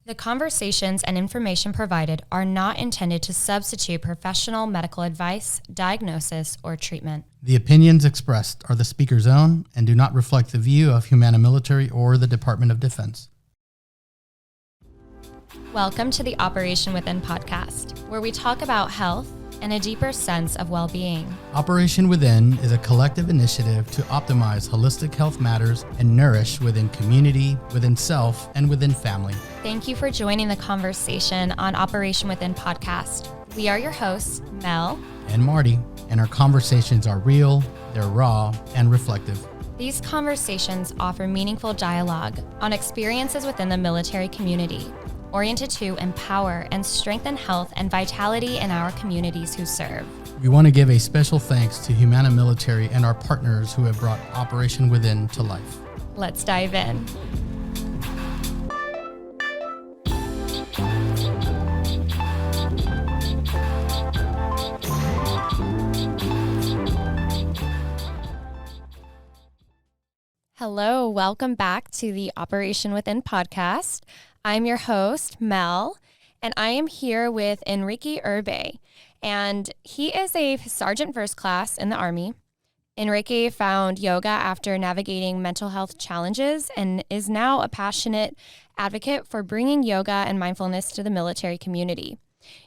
The conversations and information provided are not intended to substitute professional medical advice, diagnosis, or treatment. The opinions expressed are the speaker's own and do not reflect the view of Humana Military or the Department of Defense. Welcome to the Operation Within podcast, where we talk about health and a deeper sense of well-being. Operation Within is a collective initiative to optimize holistic health matters and nourish within community, within self, and within family. Thank you for joining the conversation on Operation Within podcast. We are your hosts, Mel and Marty, and our conversations are real, they're raw, and reflective. These conversations offer meaningful dialogue on experiences within the military community, oriented to empower and strengthen health and vitality in our communities who serve. We want to give a special thanks to Humana Military and our partners who have brought Operation Within to life. Let's dive in. Hello, welcome back to the Operation Within podcast. I'm your host, Mel, and I am here with Enrique Irby, and he is a sergeant first class in the Army. Enrique found yoga after navigating mental health challenges and is now a passionate advocate for bringing yoga and mindfulness to the military community.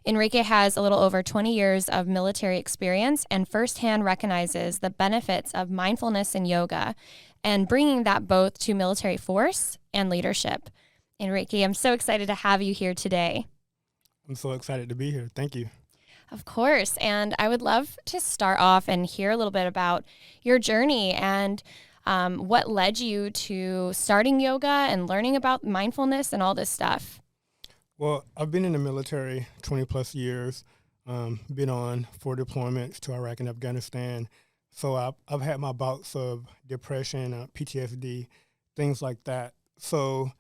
Enrique has a little over 20 years of military experience and firsthand recognizes the benefits of mindfulness and yoga and bringing that both to military force and leadership. Enrique, I'm so excited to have you here today. I'm so excited to be here. Thank you. Of course. And I would love to start off and hear a little bit about your journey and what led you to starting yoga and learning about mindfulness and all this stuff. Well, I've been in the military 20 plus years, been on 4 deployments to Iraq and Afghanistan. So I've had my bouts of depression, PTSD, things like that. So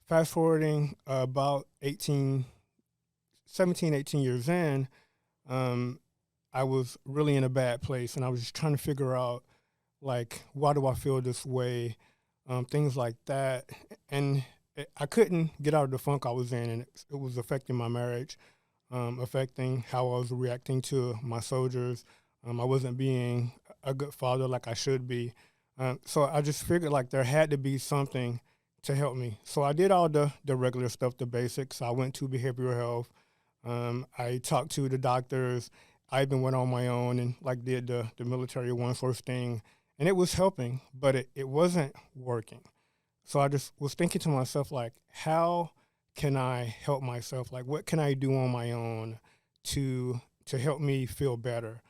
fast forwarding about 17, 18 years in, I was really in a bad place, and I was just trying to figure out, like, why do I feel this way, things like that. And I couldn't get out of the funk I was in, and it was affecting my marriage, affecting how I was reacting to my soldiers. I wasn't being a good father like I should be. So I just figured, like, there had to be something to help me. So I did all the regular stuff, the basics. I went to behavioral health. I talked to the doctors. I even went on my own and did the military one source thing. And it was helping, but it wasn't working. So I just was thinking to myself, like, how can I help myself? Like, what can I do on my own to help me feel better,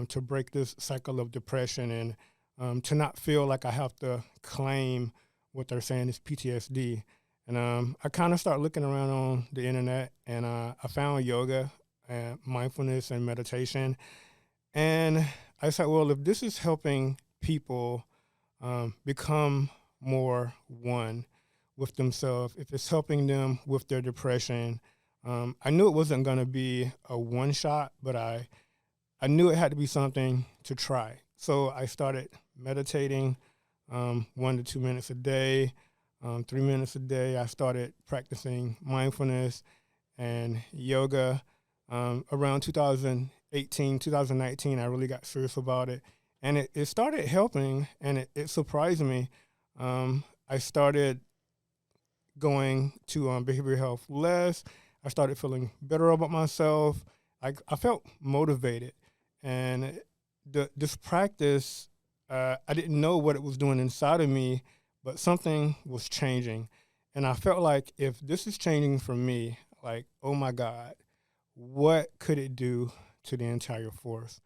to break this cycle of depression and to not feel like I have to claim what they're saying is PTSD. And I kind of started looking around on the internet, and I found yoga and mindfulness and meditation. And I said, well, if this is helping people become more one with themselves, if it's helping them with their depression, I knew it wasn't going to be a one shot, but I knew it had to be something to try. So I started meditating 1 to 2 minutes a day, 3 minutes a day. I started practicing mindfulness and yoga. Around 2018, 2019, I really got serious about it. And it started helping, and it surprised me. I started going to behavioral health less. I started feeling better about myself. I felt motivated. And this practice, I didn't know what it was doing inside of me, but something was changing. And I felt like if this is changing for me, like, oh my God, what could it do to the entire force?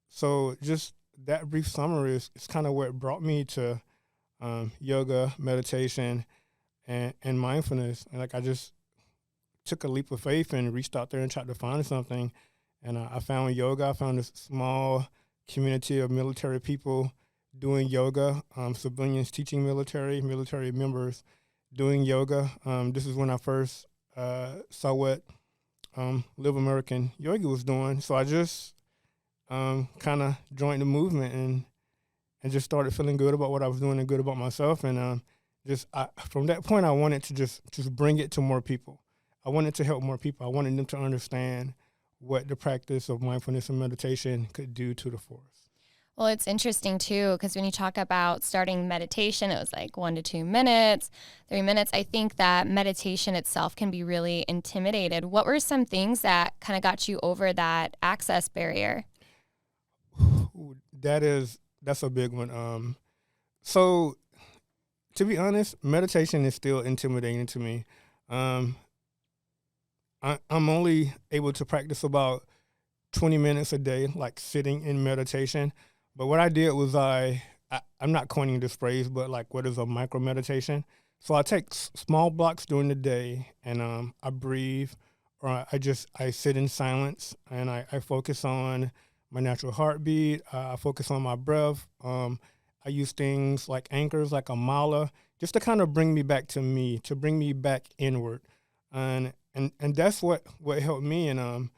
So just that brief summary is kind of what brought me to yoga, meditation, and mindfulness. And I just took a leap of faith and reached out there and tried to find something. And I found yoga. I found this small community of military people doing yoga, civilians teaching military members doing yoga. This is when I first saw what Live American Yoga was doing. So I just kind of joined the movement and just started feeling good about what I was doing and good about myself. And from that point, I wanted to just bring it to more people. I wanted to help more people. I wanted them to understand what the practice of mindfulness and meditation could do to the force. Well, it's interesting too, because when you talk about starting meditation, it was like 1 to 2 minutes, 3 minutes. I think that meditation itself can be really intimidated. What were some things that kind of got you over that access barrier? That's a big one. So to be honest, meditation is still intimidating to me. I'm only able to practice about 20 minutes a day, like sitting in meditation. But what I did was I'm not coining this phrase, but like what is a micro meditation? So I take small blocks during the day, and I breathe, or I sit in silence, and I focus on my natural heartbeat. I focus on my breath. I use things like anchors, like a mala, just to kind of bring me back to me, to bring me back inward, and that's what helped me. And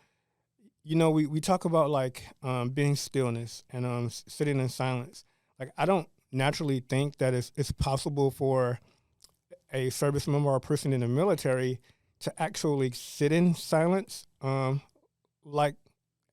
we talk about like being stillness and sitting in silence. Like I don't naturally think that it's possible for a service member or a person in the military to actually sit in silence, like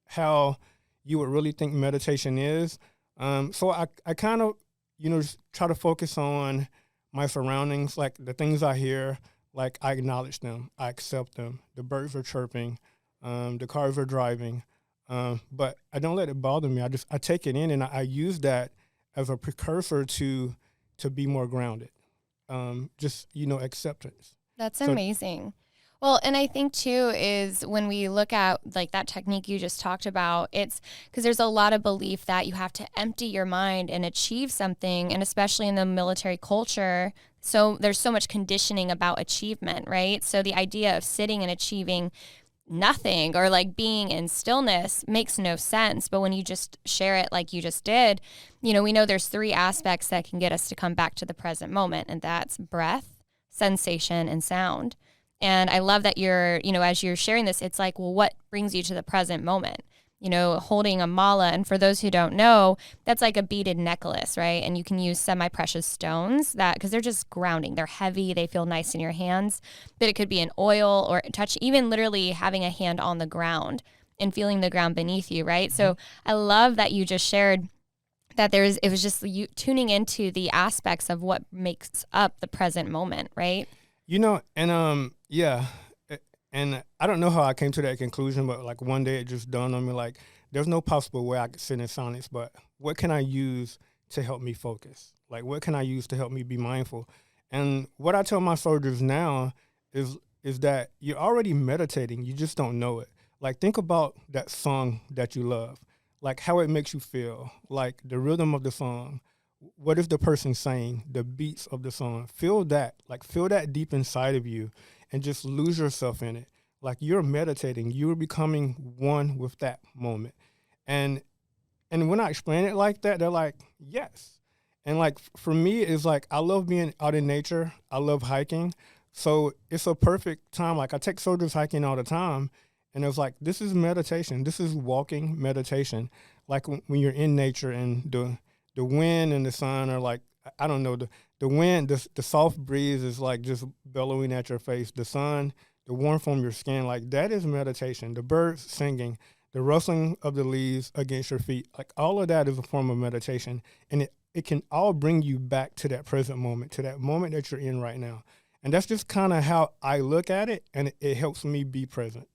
how you would really think meditation is. So I kind of, just try to focus on my surroundings, like the things I hear, like I acknowledge them, I accept them. The birds are chirping, the cars are driving, but I don't let it bother me. I take it in, and I use that as a precursor to be more grounded. Acceptance. That's amazing. Well, and I think too is when we look at like that technique you just talked about, it's because there's a lot of belief that you have to empty your mind and achieve something, and especially in the military culture, so there's so much conditioning about achievement, right? So the idea of sitting and achieving nothing or like being in stillness makes no sense. But when you just share it like you just did, we know there's 3 aspects that can get us to come back to the present moment, and that's breath, sensation, and sound. And I love that you're, as you're sharing this, it's like, well, what brings you to the present moment? Holding a mala. And for those who don't know, that's like a beaded necklace, right? And you can use semi-precious stones because they're just grounding. They're heavy. They feel nice in your hands. But it could be an oil or touch, even literally having a hand on the ground and feeling the ground beneath you, right? Mm-hmm. So I love that you just shared that it was just you tuning into the aspects of what makes up the present moment, right? Yeah. And I don't know how I came to that conclusion, but like one day it just dawned on me, like there's no possible way I could sit in silence, but what can I use to help me focus? Like what can I use to help me be mindful? And what I tell my soldiers now is that you're already meditating, you just don't know it. Like think about that song that you love, like how it makes you feel, like the rhythm of the song. What is the person saying? The beats of the song. Feel that deep inside of you, and just lose yourself in it. Like you're meditating, you're becoming one with that moment. And when I explain it like that, they're like, yes. And like for me, it's like I love being out in nature. I love hiking. So it's a perfect time. Like I take soldiers hiking all the time, and it's like, this is meditation. This is walking meditation. Like when you're in nature and the wind and the sun are like, I don't know, the wind, the soft breeze is like just bellowing at your face. The sun, the warmth from your skin, like that is meditation. The birds singing, the rustling of the leaves against your feet, like all of that is a form of meditation. And it can all bring you back to that present moment, to that moment that you're in right now. And that's just kind of how I look at it, and it helps me be present.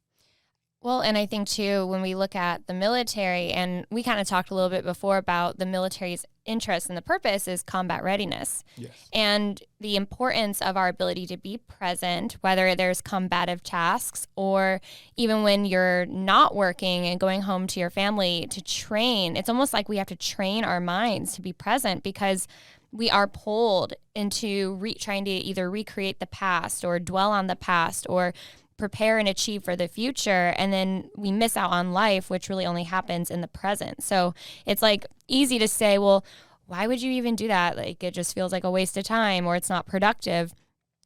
Well, and I think too, when we look at the military, and we kind of talked a little bit before about the military's interest and the purpose is combat readiness. Yes. And the importance of our ability to be present, whether there's combative tasks or even when you're not working and going home to your family to train. It's almost like we have to train our minds to be present, because we are pulled into trying to either recreate the past or dwell on the past or prepare and achieve for the future, and then we miss out on life, which really only happens in the present. So it's like easy to say, well, why would you even do that? Like it just feels like a waste of time, or it's not productive.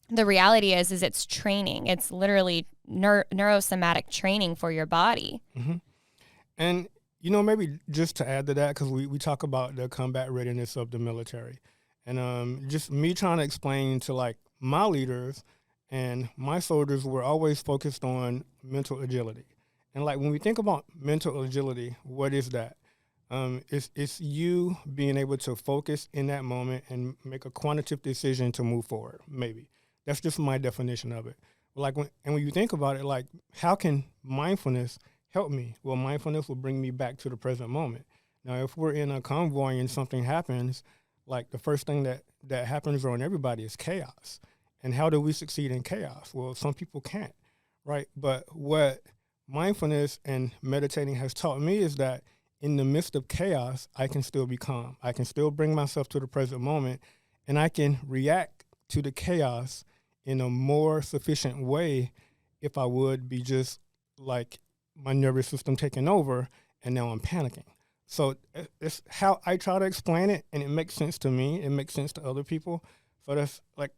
The reality is it's training. It's literally neurosomatic training for your body. Mm-hmm. And maybe just to add to that, because we talk about the combat readiness of the military, and just me trying to explain to like my leaders And my soldiers were always focused on mental agility. And like when we think about mental agility, what is that? It's you being able to focus in that moment and make a quantitative decision to move forward. Maybe that's just my definition of it. Like when you think about it, like how can mindfulness help me? Well, mindfulness will bring me back to the present moment. Now, if we're in a convoy and something happens, like the first thing that happens on everybody is chaos. And how do we succeed in chaos? Well, some people can't, right? But what mindfulness and meditating has taught me is that in the midst of chaos, I can still be calm. I can still bring myself to the present moment, and I can react to the chaos in a more sufficient way if I would be just like my nervous system taking over, and now I'm panicking. So it's how I try to explain it, and it makes sense to me. It makes sense to other people. So that's like,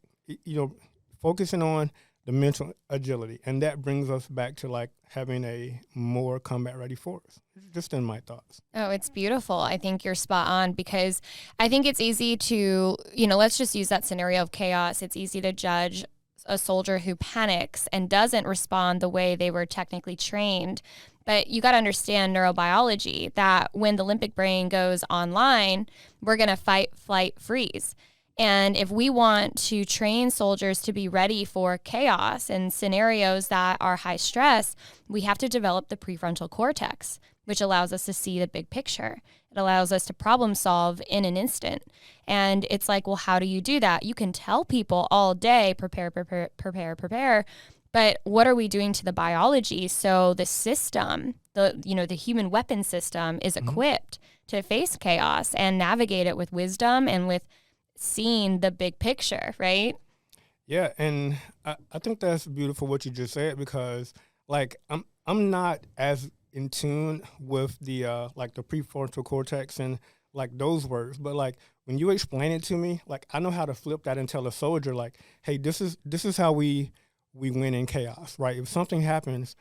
focusing on the mental agility. And that brings us back to like having a more combat ready force, just in my thoughts. Oh, it's beautiful. I think you're spot on, because I think it's easy to, let's just use that scenario of chaos. It's easy to judge a soldier who panics and doesn't respond the way they were technically trained. But you got to understand neurobiology, that when the limbic brain goes online, we're going to fight, flight, freeze. And if we want to train soldiers to be ready for chaos and scenarios that are high stress, we have to develop the prefrontal cortex, which allows us to see the big picture. It allows us to problem solve in an instant. And it's like, well, how do you do that? You can tell people all day, prepare. But what are we doing to the biology? So the system, the human weapon system is equipped to face chaos and navigate it with wisdom and with seeing the big picture, right? Yeah, and I think that's beautiful what you just said, because like I'm not as in tune with the the prefrontal cortex and like those words, but like when you explain it to me, like I know how to flip that and tell a soldier like, hey, this is how we win in chaos, right? If something happens,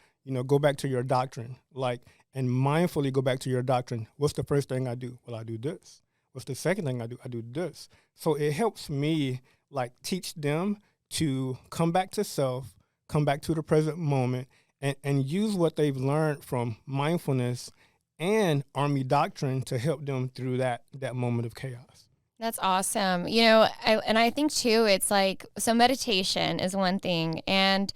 go back to your doctrine, like, and mindfully go back to your doctrine. What's the first thing I do? Well, I do this. What's the second thing I do? I do this. So it helps me like teach them to come back to self, come back to the present moment, and use what they've learned from mindfulness and Army doctrine to help them through that moment of chaos. That's awesome. I think too, it's like, so meditation is one thing. And,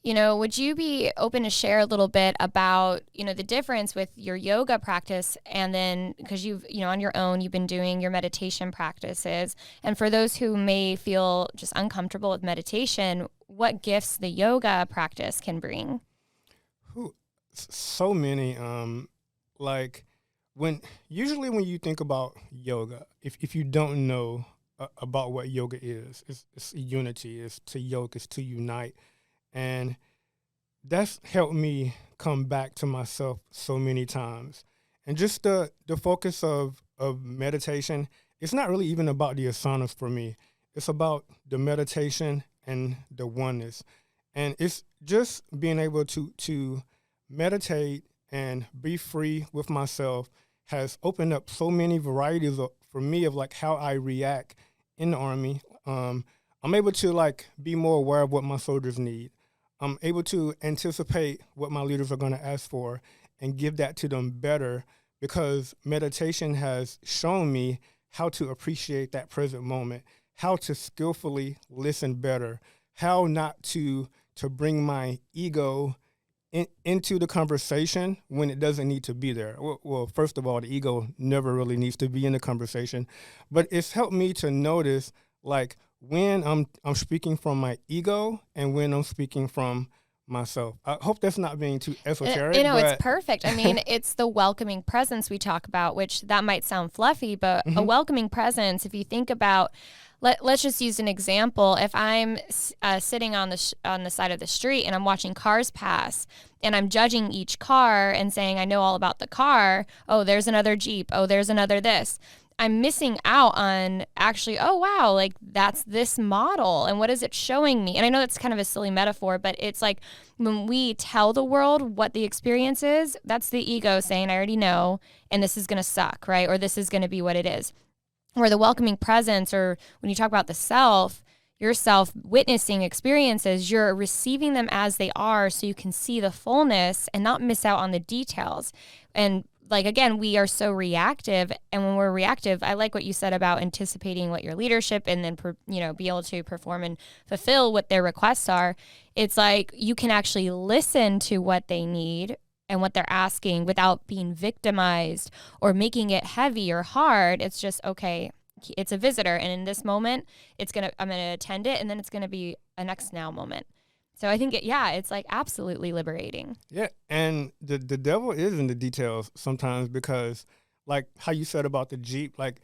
would you be open to share a little bit about, the difference with your yoga practice, and then, because you've, on your own, you've been doing your meditation practices. And for those who may feel just uncomfortable with meditation, what gifts the yoga practice can bring? So many, like when you think about yoga, if you don't know about what yoga is, it's unity, it's to yoke, it's to unite. And that's helped me come back to myself so many times. And just the focus of meditation, it's not really even about the asanas for me. It's about the meditation and the oneness. And it's just being able to meditate and be free with myself has opened up so many varieties for me of like how I react in the Army. I'm able to like be more aware of what my soldiers need. I'm able to anticipate what my leaders are going to ask for and give that to them better, because meditation has shown me how to appreciate that present moment, how to skillfully listen better, how not to bring my ego into the conversation when it doesn't need to be there. Well, first of all, the ego never really needs to be in the conversation, but it's helped me to notice like when I'm speaking from my ego and when I'm speaking from myself. I hope that's not being too esoteric. It's perfect. I mean, it's the welcoming presence we talk about, which that might sound fluffy, but a welcoming presence, if you think about, let's just use an example. If I'm sitting on the side of the street and I'm watching cars pass and I'm judging each car and saying, I know all about the car. Oh, there's another Jeep. Oh, there's another this. I'm missing out on actually, oh, wow, like that's this model. And what is it showing me? And I know that's kind of a silly metaphor, but it's like when we tell the world what the experience is, that's the ego saying, I already know, and this is going to suck, right? Or this is going to be what it is. Or the welcoming presence, or when you talk about the self, yourself witnessing experiences, you're receiving them as they are so you can see the fullness and not miss out on the details. And like, again, we are so reactive. And when we're reactive, I like what you said about anticipating what your leadership and then, be able to perform and fulfill what their requests are. It's like you can actually listen to what they need and what they're asking without being victimized or making it heavy or hard. It's just, okay, it's a visitor. And in this moment, I'm going to attend it. And then it's going to be a next now moment. So I think, it's like absolutely liberating. Yeah, and the devil is in the details sometimes, because like how you said about the Jeep, like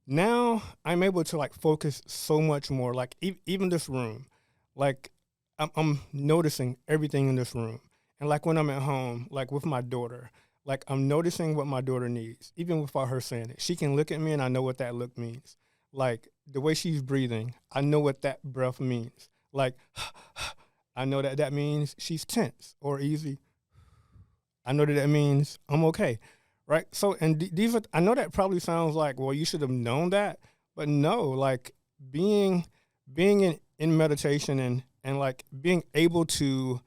now I'm able to like focus so much more, like even this room, like I'm noticing everything in this room. And like when I'm at home, like with my daughter, like I'm noticing what my daughter needs, even without her saying it. She can look at me and I know what that look means. Like the way she's breathing, I know what that breath means. Like I know that means she's tense or easy. I know that means I'm okay, right? So, and these are, I know that probably sounds like, well, you should have known that, but no, like being in meditation and like being able to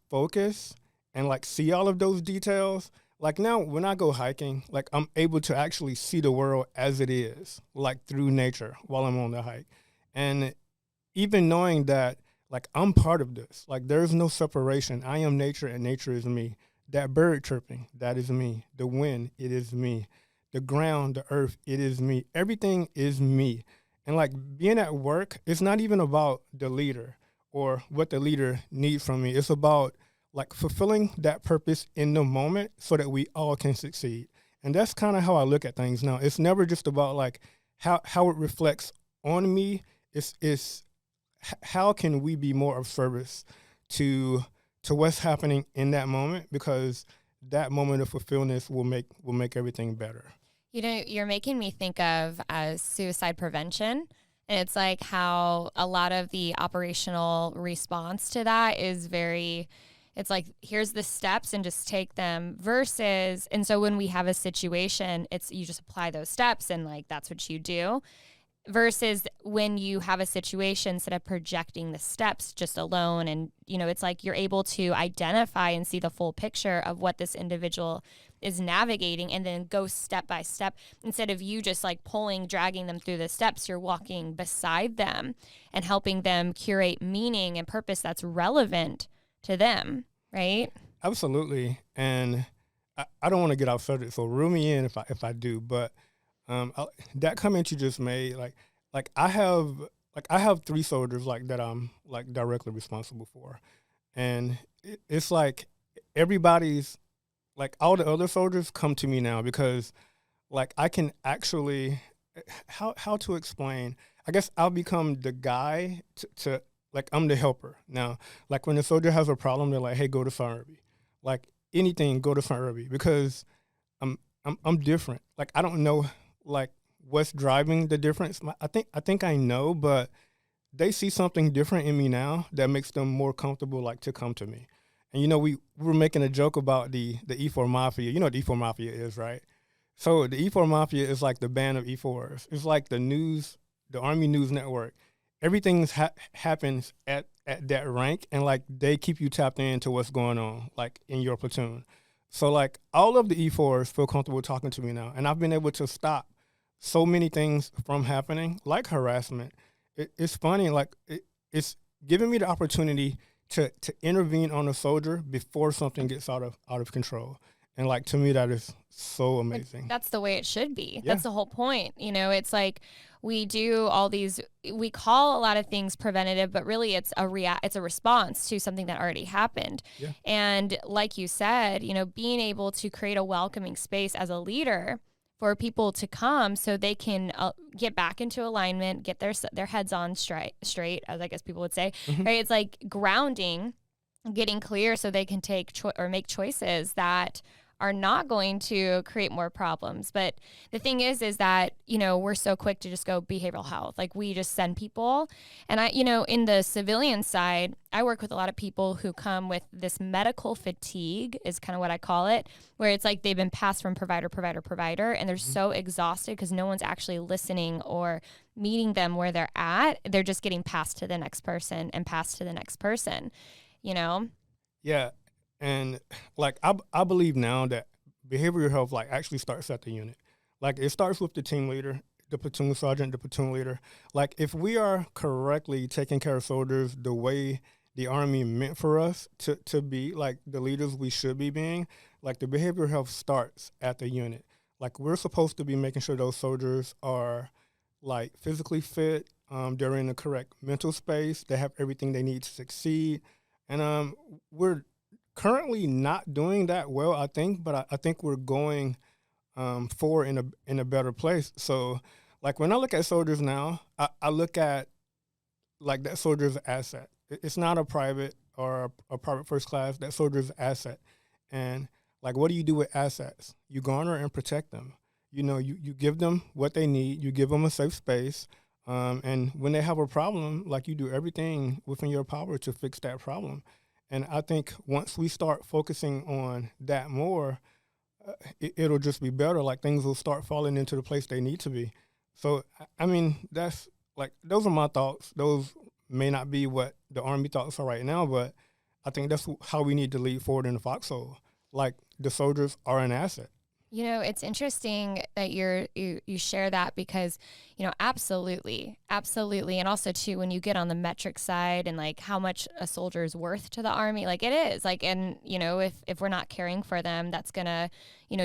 focus and like see all of those details. Like now when I go hiking, like I'm able to actually see the world as it is, like through nature while I'm on the hike. And even knowing that, like, I'm part of this. Like, there is no separation. I am nature, and nature is me. That bird chirping, that is me. The wind, it is me. The ground, the earth, it is me. Everything is me. And, like, being at work, it's not even about the leader or what the leader needs from me. It's about, like, fulfilling that purpose in the moment so that we all can succeed. And that's kind of how I look at things now. It's never just about, like, how it reflects on me. It's how can we be more of service to what's happening in that moment, because that moment of fulfillment will make everything better. You're making me think of suicide prevention. And it's like how a lot of the operational response to that is it's like, here's the steps and just take them versus, and so when we have a situation, it's you just apply those steps and like, that's what you do. Versus when you have a situation, instead of projecting the steps just alone, and it's like you're able to identify and see the full picture of what this individual is navigating, and then go step by step. Instead of you just like dragging them through the steps, you're walking beside them and helping them curate meaning and purpose that's relevant to them, right? Absolutely. And I don't want to get off subject, so reel me in if I do, but that comment you just made, like I have 3 soldiers like that I'm like directly responsible for, and it's like everybody's, like all the other soldiers come to me now because like I can actually, how to explain, I guess I'll become the guy to like I'm the helper now. Like when the soldier has a problem, they're like, hey, go to Sergeant Irby. Like anything, go to Sergeant Irby, because I'm different. Like I don't know like what's driving the difference. I think I know, but they see something different in me now that makes them more comfortable like to come to me. And we were making a joke about the E4 Mafia. You know what the E4 Mafia is, right? So the E4 Mafia is like the band of E4s. It's like the Army News Network. Everything happens at that rank, and like they keep you tapped into what's going on like in your platoon. So like all of the E4s feel comfortable talking to me now, and I've been able to stop so many things from happening, like harassment. It's funny, like it's giving me the opportunity to intervene on a soldier before something gets out of control. And like to me, that is so amazing. That's the way it should be. Yeah. That's the whole point. It's like we call a lot of things preventative, but really it's a response to something that already happened. Yeah. And like you said, being able to create a welcoming space as a leader for people to come so they can get back into alignment, get their heads on straight, as I guess people would say, right? It's like grounding, getting clear so they can take make choices that are not going to create more problems. But the thing is that, we're so quick to just go behavioral health. Like we just send people. And in the civilian side, I work with a lot of people who come with this medical fatigue is kind of what I call it, where it's like they've been passed from provider, and they're so exhausted because no one's actually listening or meeting them where they're at. They're just getting passed to the next person and passed to the next person, Yeah. And like I believe now that behavioral health like actually starts at the unit. Like it starts with the team leader, the platoon sergeant, the platoon leader. Like if we are correctly taking care of soldiers the way the Army meant for us to be, like the leaders we should be being, like the behavioral health starts at the unit. Like we're supposed to be making sure those soldiers are like physically fit, they're in the correct mental space, they have everything they need to succeed. And we're currently not doing that well, I think, but I think we're going forward in a better place. So, like when I look at soldiers now, I look at like that soldier's asset. It's not a private or a private first class. That soldier's asset, and like what do you do with assets? You garner and protect them. You give them what they need. You give them a safe space. And when they have a problem, like you do everything within your power to fix that problem. And I think once we start focusing on that more, it'll just be better. Like things will start falling into the place they need to be. So, I mean, that's like, those are my thoughts. Those may not be what the Army thoughts are right now, but I think that's how we need to lead forward in the foxhole. Like the soldiers are an asset. It's interesting that you share that because, absolutely. And also too, when you get on the metric side and like how much a soldier is worth to the Army, like it is like, and if we're not caring for them, that's going to,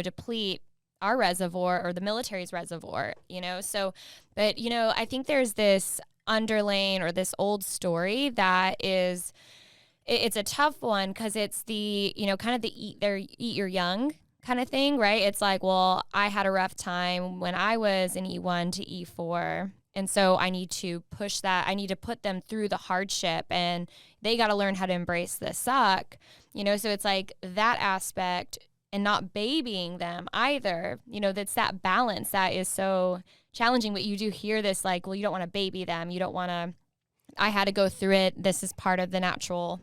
deplete our reservoir or the military's reservoir, so, but, I think there's this underlane or this old story that is, it's a tough one because it's the, kind of the eat your young kind of thing, right? It's like, well, I had a rough time when I was in E1 to E4. And so I need to push that. I need to put them through the hardship and they got to learn how to embrace the suck, so it's like that aspect and not babying them either, that's that balance that is so challenging. But you do hear this like, well, you don't want to baby them. You don't want to, I had to go through it. This is part of the natural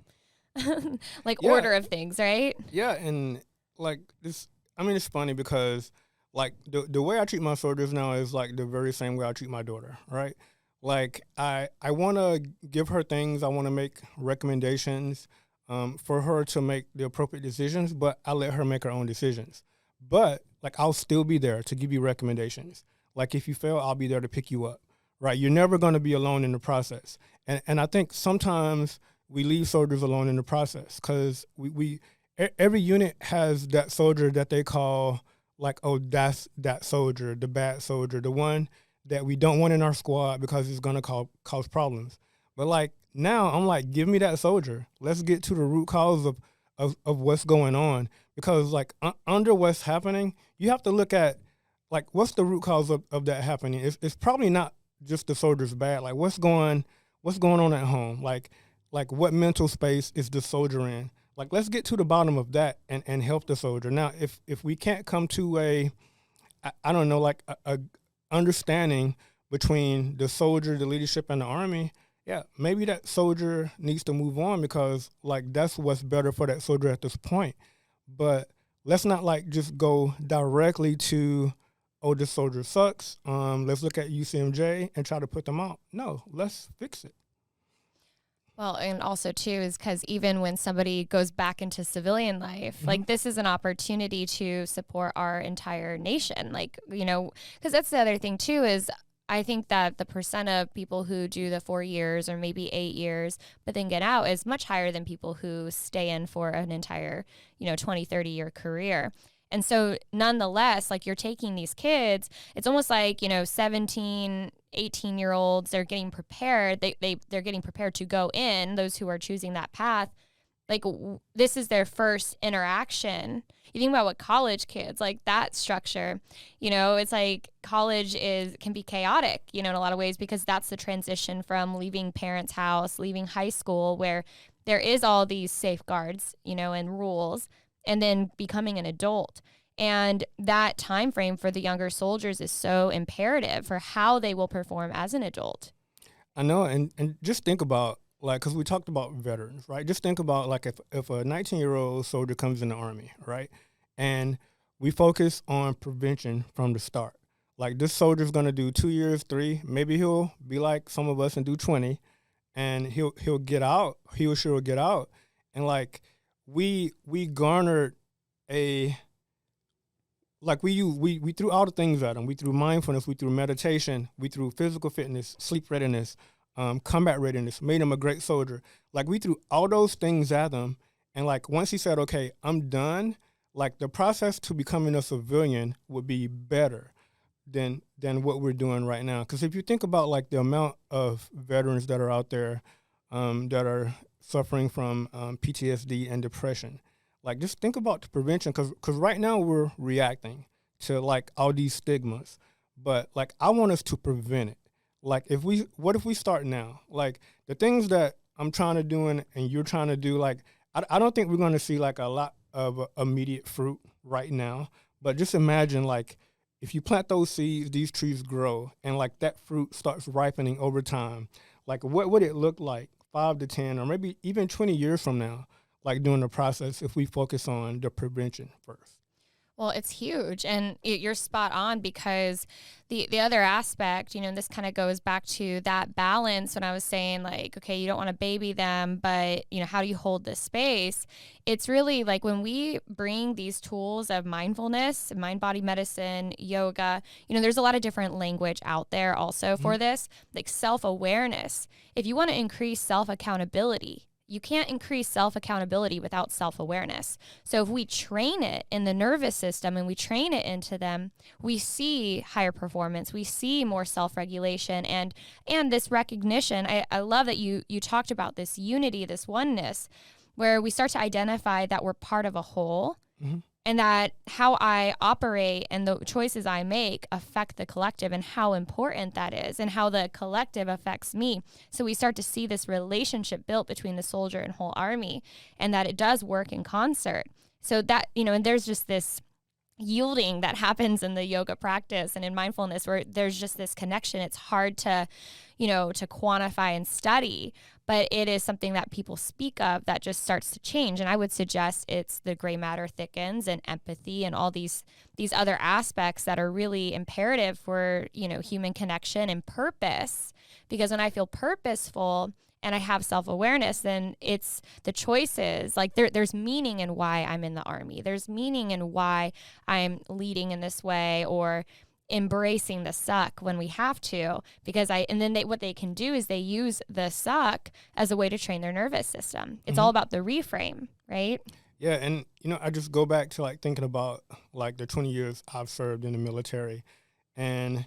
order of things, right? Yeah. And like this, I mean, it's funny because like the way I treat my soldiers now is like the very same way I treat my daughter, right? Like I want to give her things, I want to make recommendations for her to make the appropriate decisions, but I let her make her own decisions. But like I'll still be there to give you recommendations. Like if you fail, I'll be there to pick you up, right? You're never going to be alone in the process. And I think sometimes we leave soldiers alone in the process because every unit has that soldier that they call like, oh, that's that soldier, the bad soldier, the one that we don't want in our squad because it's going to cause problems. But like now I'm like, give me that soldier. Let's get to the root cause of what's going on. Because like under what's happening, you have to look at like, what's the root cause of that happening? It's probably not just the soldier's bad. Like what's going on at home? Like what mental space is the soldier in? Like, let's get to the bottom of that and help the soldier. Now, if we can't come to a understanding between the soldier, the leadership, and the Army, yeah, maybe that soldier needs to move on because, like, that's what's better for that soldier at this point. But let's not, like, just go directly to, oh, this soldier sucks. Let's look at UCMJ and try to put them out. No, let's fix it. Well, and also, too, is because even when somebody goes back into civilian life, like this is an opportunity to support our entire nation. Like, because that's the other thing, too, is I think that the percent of people who do the 4 years or maybe 8 years, but then get out is much higher than people who stay in for an entire, 20, 30-year career. And so nonetheless, like you're taking these kids, it's almost like, 17, 18-year-olds, they're getting prepared. They're getting prepared to go in, those who are choosing that path. Like this is their first interaction. You think about what college kids, like that structure, it's like college can be chaotic, in a lot of ways, because that's the transition from leaving parents' house, leaving high school, where there is all these safeguards, and rules. and then becoming an adult. And that time frame for the younger soldiers is so imperative for how they will perform as an adult. I know, and just think about, like, because we talked about veterans, right? Just think about, like, if a 19-year-old soldier comes in the Army, right? And we focus on prevention from the start. Like, this soldier's going to do 2 years, 3, maybe he'll be like some of us and do 20, and he'll get out, he or she will get out. And, like, we garnered a, like, we threw all the things at them. We threw mindfulness, we threw meditation, we threw physical fitness, sleep readiness, combat readiness, made him a great soldier. Like, we threw all those things at them. And, like, once he said, okay, I'm done, like, the process to becoming a civilian would be better than what we're doing right now. Because if you think about, like, the amount of veterans that are out there that are suffering from PTSD and depression, like, just think about the prevention, because right now we're reacting to, like, all these stigmas. But, like, I want us to prevent it. Like, what if we start now? Like, the things that I'm trying to do and you're trying to do, like, I don't think we're going to see, like, a lot of immediate fruit right now. But just imagine, like, if you plant those seeds, these trees grow, and, like, that fruit starts ripening over time. Like, what would it look like 5 to 10 or maybe even 20 years from now, like, during the process, if we focus on the prevention first? Well, it's huge, and you're spot on, because the other aspect, and this kind of goes back to that balance when I was saying, like, okay, you don't want to baby them, but, how do you hold this space? It's really like when we bring these tools of mindfulness, mind-body medicine, yoga, there's a lot of different language out there also for this, like self-awareness. If you want to increase self-accountability, you can't increase self-accountability without self-awareness. So if we train it in the nervous system and we train it into them, we see higher performance, we see more self-regulation and this recognition. I love that you talked about this unity, this oneness, where we start to identify that we're part of a whole, and that how I operate and the choices I make affect the collective, and how important that is, and how the collective affects me. So we start to see this relationship built between the soldier and whole army, and that it does work in concert. So that, and there's just this yielding that happens in the yoga practice and in mindfulness, where there's just this connection. It's hard to, to quantify and study, but it is something that people speak of that just starts to change. And I would suggest it's the gray matter thickens and empathy and all these other aspects that are really imperative for, human connection and purpose. Because when I feel purposeful and I have self-awareness, then it's the choices. Like there's meaning in why I'm in the Army. There's meaning in why I'm leading in this way, or embracing the suck when we have to, because what they can do is they use the suck as a way to train their nervous system. It's all about the reframe, right? Yeah, and I just go back to, like, thinking about, like, the 20 years I've served in the military, and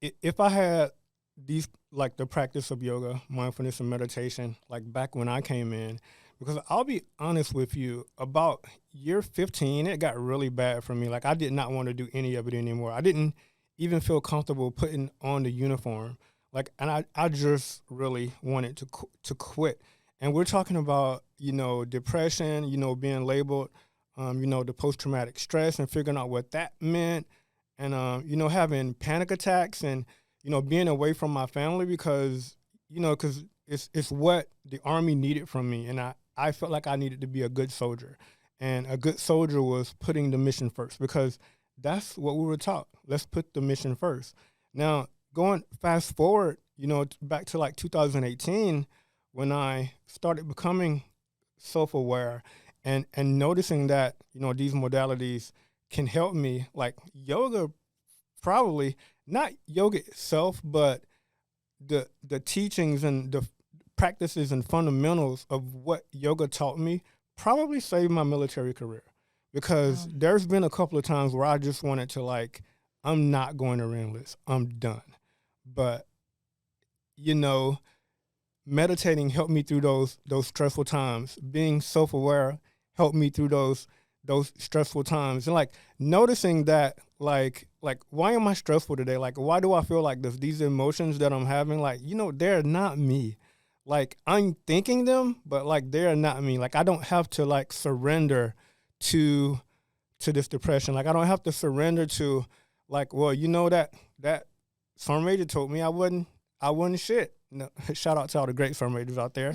if I had these, like, the practice of yoga, mindfulness, and meditation, like, back when I came in, because I'll be honest with you, about year 15, it got really bad for me. Like, I did not want to do any of it anymore. I didn't even feel comfortable putting on the uniform. Like, and I just really wanted to quit. And we're talking about, depression, being labeled, the post-traumatic stress and figuring out what that meant, and, having panic attacks and, being away from my family because it's what the Army needed from me. And I felt like I needed to be a good soldier. And a good soldier was putting the mission first, because that's what we were taught. Let's put the mission first. Now, going fast forward, back to, like, 2018, when I started becoming self-aware and noticing that, these modalities can help me, like yoga, probably not yoga itself, but the teachings and the practices and fundamentals of what yoga taught me probably saved my military career, because there's been a couple of times where I just wanted to, like, I'm not going to enlist, I'm done. But, meditating helped me through those stressful times. Being self-aware helped me through those stressful times. And, like, noticing that, like, why am I stressful today? Like, why do I feel like this? These emotions that I'm having, like, they're not me. Like, I'm thinking them, but, like, they're not me. Like, I don't have to, like, surrender to this depression. Like I don't have to surrender to like, well, you know that sergeant major told me I wasn't shit. No, shout out to all the great sergeant majors out there.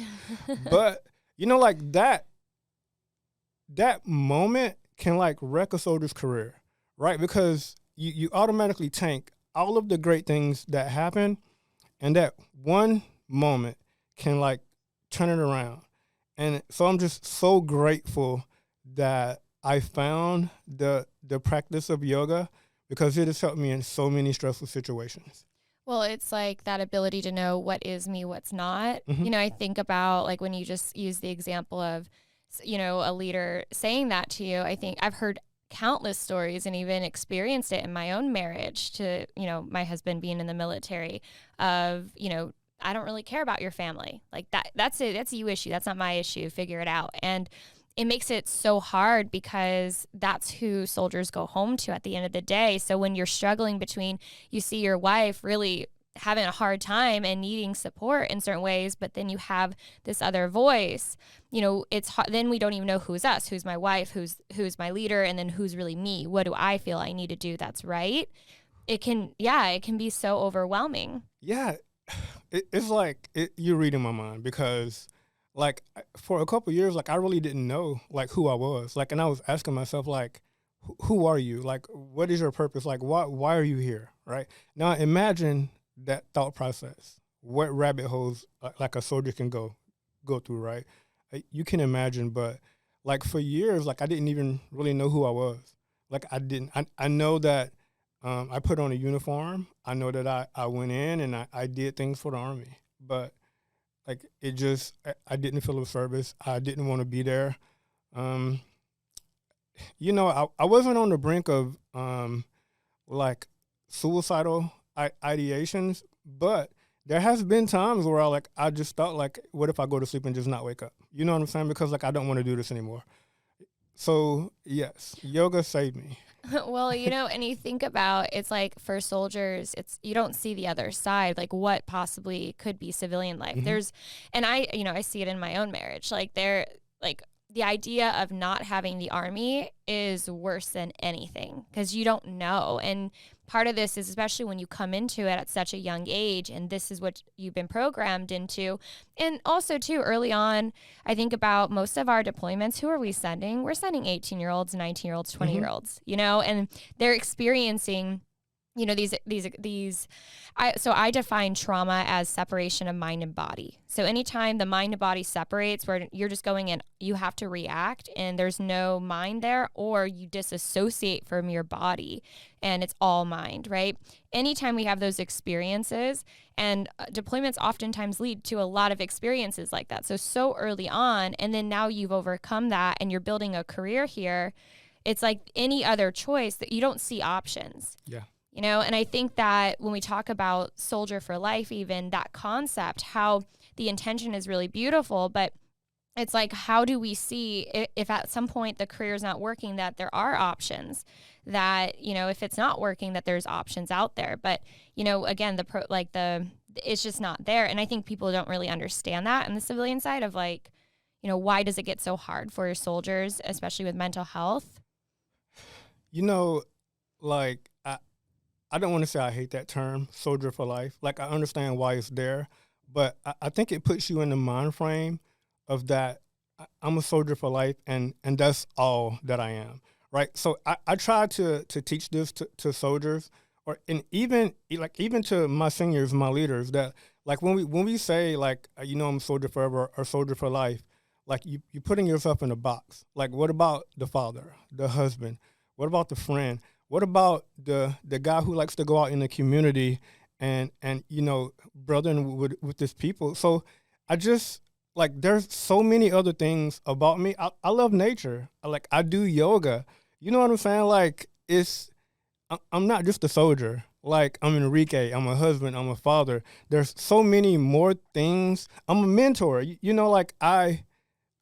But you know, like that moment can like wreck a soldier's career, right? Because you automatically tank all of the great things that happen, and that one moment can like turn it around. And so I'm just so grateful that I found the practice of yoga, because it has helped me in so many stressful situations. Well, it's like that ability to know what is me, what's not. Mhm. You know, I think about like when you just use the example of, you know, a leader saying that to you. I think I've heard countless stories and even experienced it in my own marriage to, you know, my husband being in the military of, you know, I don't really care about your family. Like that's it. That's a you issue. That's not my issue. Figure it out. And it makes it so hard because that's who soldiers go home to at the end of the day. So when you're struggling between, you see your wife really having a hard time and needing support in certain ways, but then you have this other voice, you know, it's hard. Then we don't even know who's us, who's my wife, who's my leader, and then who's really me. What do I feel I need to do that's right? It can be so overwhelming. Yeah, it's like you're reading my mind, because like for a couple of years, like I really didn't know like who I was, like, and I was asking myself like, who are you? Like, what is your purpose? Like, why are you here? Right now, imagine that thought process. What rabbit holes like a soldier can go through, right? You can imagine, but like for years, like I didn't even really know who I was. Like I know that I put on a uniform. I know that I went in and I did things for the Army, but like it just, I didn't feel a service. I didn't want to be there. You know, I wasn't on the brink of like suicidal ideations, but there has been times where I just thought like, what if I go to sleep and just not wake up? You know what I'm saying? Because like I don't want to do this anymore. So yes, yoga saved me. Well, you know, and you think about, it's like for soldiers, it's, you don't see the other side, like what possibly could be civilian life. Mhm. And I see it in my own marriage. Like the idea of not having the Army is worse than anything because you don't know. And part of this is, especially when you come into it at such a young age, and this is what you've been programmed into. And also too, early on, I think about most of our deployments, who are we sending? We're sending 18-year-olds, 19-year-olds, 20-year-olds, you know, and they're experiencing, you know, so I define trauma as separation of mind and body. So anytime the mind and body separates, where you're just going in, you have to react and there's no mind there, or you disassociate from your body and it's all mind, right? Anytime we have those experiences, and deployments oftentimes lead to a lot of experiences like that. So early on, and then now you've overcome that and you're building a career here. It's like any other choice that you don't see options. Yeah. You know, and I think that when we talk about soldier for life, even that concept, how the intention is really beautiful, but it's like, how do we see if at some point the career is not working, that there are options, that, you know, if it's not working, that there's options out there. But, you know, again, it's just not there. And I think people don't really understand that in the civilian side of like, you know, why does it get so hard for your soldiers, especially with mental health? You know, like I don't want to say I hate that term, soldier for life. Like, I understand why it's there, but I think it puts you in the mind frame of that I'm a soldier for life, and that's all that I am, right? So I try to teach this to soldiers, and even to my seniors, my leaders, that like when we say like, you know, I'm a soldier forever or soldier for life, like you're putting yourself in a box. Like, what about the father, the husband? What about the friend? What about the guy who likes to go out in the community and you know, brothering with his people? So I just, like, there's so many other things about me. I love nature. I do yoga. You know what I'm saying? Like, I'm not just a soldier. Like, I'm Enrique. I'm a husband. I'm a father. There's so many more things. I'm a mentor. You know, like I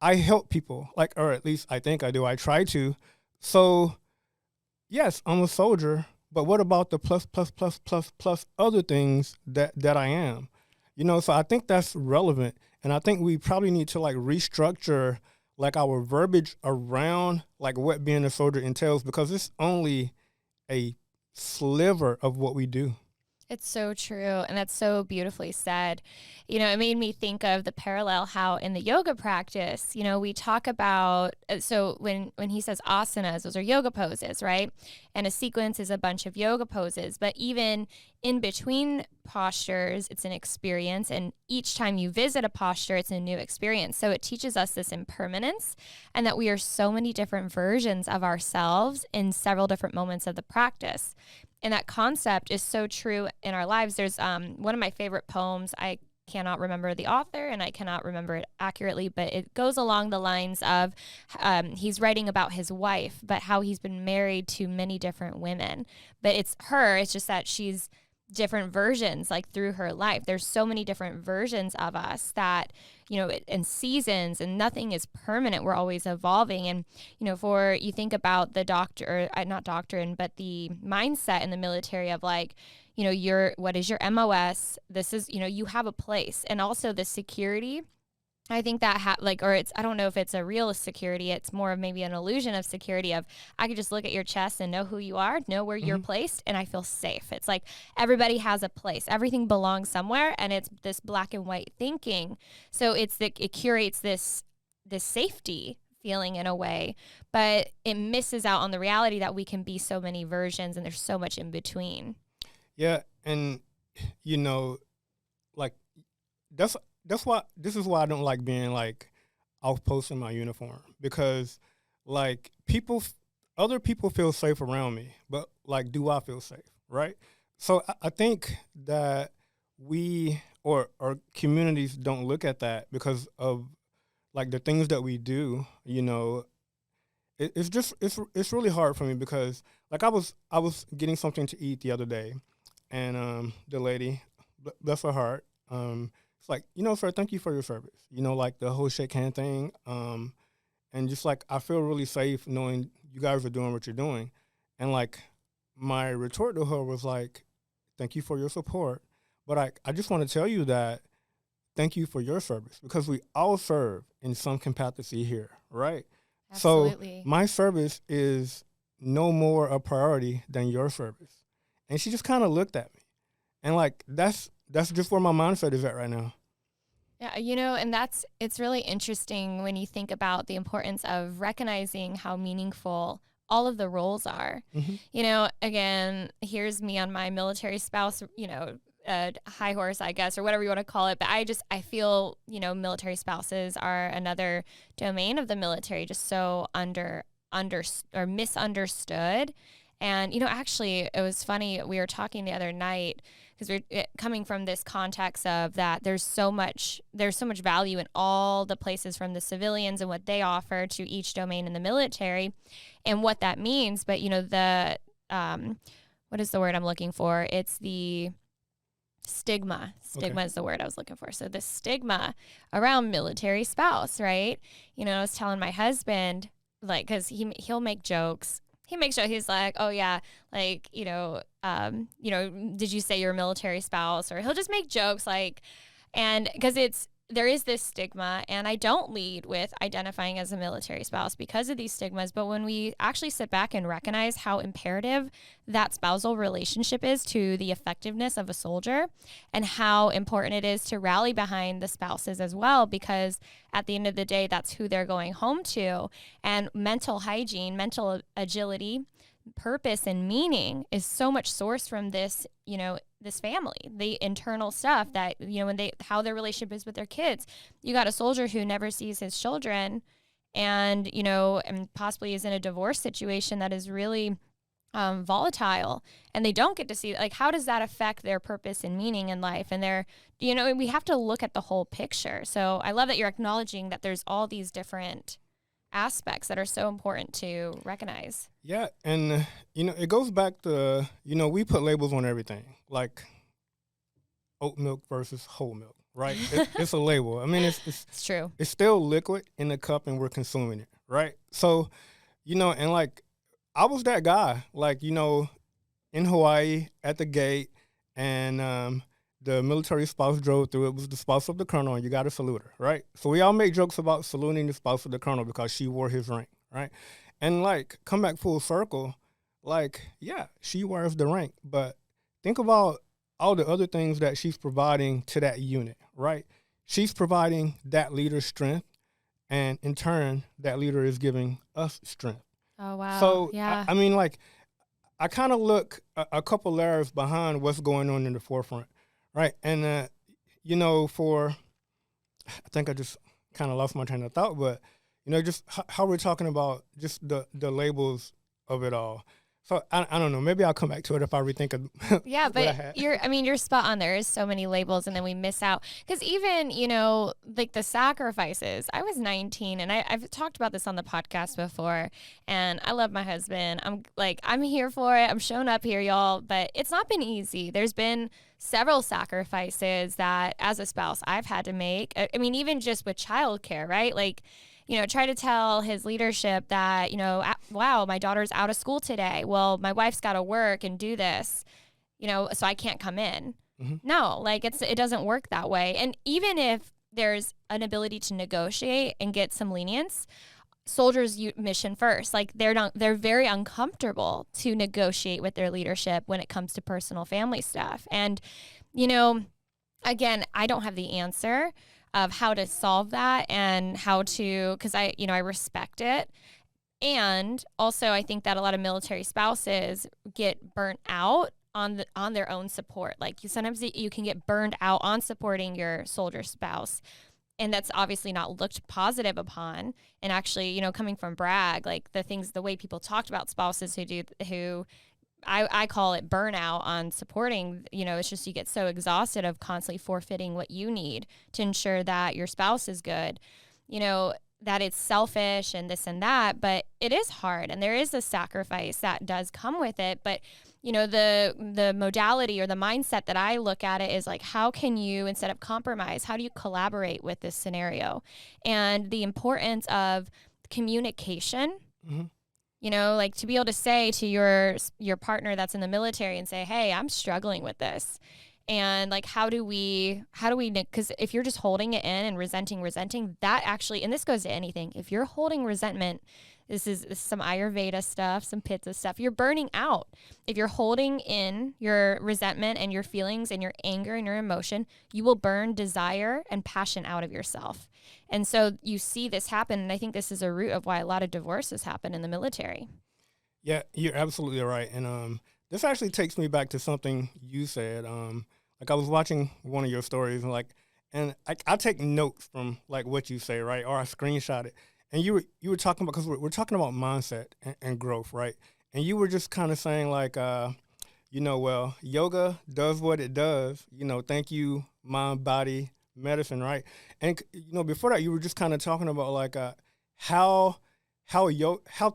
help people, like, or at least I think I do. I try to. So yes, I'm a soldier, but what about the plus other things that I am? You know, so I think that's relevant. And I think we probably need to like restructure like our verbiage around like what being a soldier entails, because it's only a sliver of what we do. It's so true. And that's so beautifully said. It made me think of the parallel how in the yoga practice, we talk about, so when he says asanas, those are yoga poses, right? And a sequence is a bunch of yoga poses. But even in between postures, it's an experience. And each time you visit a posture, it's a new experience. So it teaches us this impermanence and that we are so many different versions of ourselves in several different moments of the practice. And that concept is so true in our lives. There's one of my favorite poems. I cannot remember the author and I cannot remember it accurately, but it goes along the lines of he's writing about his wife, but how he's been married to many different women. But it's her, it's just that she's different versions like through her life. There's so many different versions of us that, and seasons, and nothing is permanent. We're always evolving. And, for you think about the not doctrine, but the mindset in the military of like, what is your MOS? This is, you have a place. And also the security. I think that I don't know if it's a real security. It's more of maybe an illusion of security of I could just look at your chest and know who you are, know where you're placed, and I feel safe. It's like everybody has a place. Everything belongs somewhere, and it's this black and white thinking. So it curates this safety feeling in a way, but it misses out on the reality that we can be so many versions and there's so much in between. Yeah, and like this is why I don't like being like off post in my uniform, because like other people feel safe around me, but like, do I feel safe? Right. So I think that we or communities don't look at that because of like the things that we do. It's really hard for me because like I was getting something to eat the other day, and the lady, bless her heart, it's like, sir, thank you for your service. Like the whole shake hand thing. And just like, I feel really safe knowing you guys are doing what you're doing. And like, my retort to her was like, thank you for your support. But I just want to tell you that thank you for your service, because we all serve in some capacity here, right? Absolutely. So my service is no more a priority than your service. And she just kind of looked at me. And like, that's just where my mindset is at right now. Yeah, and it's really interesting when you think about the importance of recognizing how meaningful all of the roles are. Mm-hmm. Again, here's me on my military spouse, high horse, I guess, or whatever you want to call it. But I feel, military spouses are another domain of the military, just so under or misunderstood. And, actually, it was funny. We were talking the other night because we're coming from this context of that there's so much value in all the places from the civilians and what they offer to each domain in the military and what that means. But, what is the word I'm looking for? It's the stigma. Stigma is the word I was looking for. So the stigma around military spouse, right? I was telling my husband, like, because he'll make jokes. He makes sure he's like, oh yeah, like, did you say you're a military spouse? Or he'll just make jokes like, and because there is this stigma, and I don't lead with identifying as a military spouse because of these stigmas. But when we actually sit back and recognize how imperative that spousal relationship is to the effectiveness of a soldier and how important it is to rally behind the spouses as well, because at the end of the day, that's who they're going home to. And mental hygiene, mental agility, purpose and meaning is so much sourced from this, this family, the internal stuff that, how their relationship is with their kids. You got a soldier who never sees his children and, and possibly is in a divorce situation that is really volatile, and they don't get to see, like, how does that affect their purpose and meaning in life? And we have to look at the whole picture. So I love that you're acknowledging that there's all these different aspects that are so important to recognize. Yeah, and it goes back to we put labels on everything, like oat milk versus whole milk, right? It's a label. I mean, it's true. It's still liquid in the cup, and we're consuming it, right? So, and like I was that guy, like in Hawaii at the gate, and the military spouse drove through. It was the spouse of the colonel, and you got to salute her, right? So we all make jokes about saluting the spouse of the colonel because she wore his rank, right? And like, come back full circle, like, yeah, she wears the rank, but think about all the other things that she's providing to that unit, right? She's providing that leader strength, and in turn, that leader is giving us strength. Oh, wow. So, Yeah. I mean, like, I kind of look a couple layers behind what's going on in the forefront, right? And, I think I just kind of lost my train of thought, but, just how we're talking about just the labels of it all. So I don't know. Maybe I'll come back to it if I rethink of Yeah, what I but had. you're spot on. There is so many labels, and then we miss out. Because even, like the sacrifices, I was 19, and I've talked about this on the podcast before, and I love my husband. I'm here for it. I'm showing up here, y'all, but it's not been easy. There's been several sacrifices that as a spouse I've had to make. I mean, even just with childcare, right? Like, try to tell his leadership that, wow, my daughter's out of school today. Well, my wife's got to work and do this, so I can't come in. Mm-hmm. No, like it doesn't work that way. And even if there's an ability to negotiate and get some lenience, soldiers mission first. Like they're very uncomfortable to negotiate with their leadership when it comes to personal family stuff. And, again, I don't have the answer of how to solve that and how to, because I respect it. And also I think that a lot of military spouses get burnt out on their own support. Like sometimes you can get burned out on supporting your soldier spouse. And that's obviously not looked positive upon. And actually, coming from Bragg, like the way people talked about spouses who I call it burnout on supporting, it's just you get so exhausted of constantly forfeiting what you need to ensure that your spouse is good, that it's selfish and this and that, but it is hard and there is a sacrifice that does come with it. But, the modality or the mindset that I look at it is like, how can you, instead of compromise, how do you collaborate with this scenario? And the importance of communication. Mm-hmm. Like to be able to say to your partner that's in the military and say, hey, I'm struggling with this. And like, how do we, because if you're just holding it in and resenting, that actually, and this goes to anything, if you're holding resentment, this is some Ayurveda stuff, some Pitta stuff, you're burning out. If you're holding in your resentment and your feelings and your anger and your emotion, you will burn desire and passion out of yourself. And so you see this happen, and I think this is a root of why a lot of divorces happen in the military. Yeah, you're absolutely right. And this actually takes me back to something you said. Like I was watching one of your stories, and I take notes from like what you say, right? Or I screenshot it. And you were talking about, because we're talking about mindset and growth, right? And you were just kind of saying like, well, yoga does what it does. Thank you, mind, body, medicine, right? And before that, you were just kind of talking about like how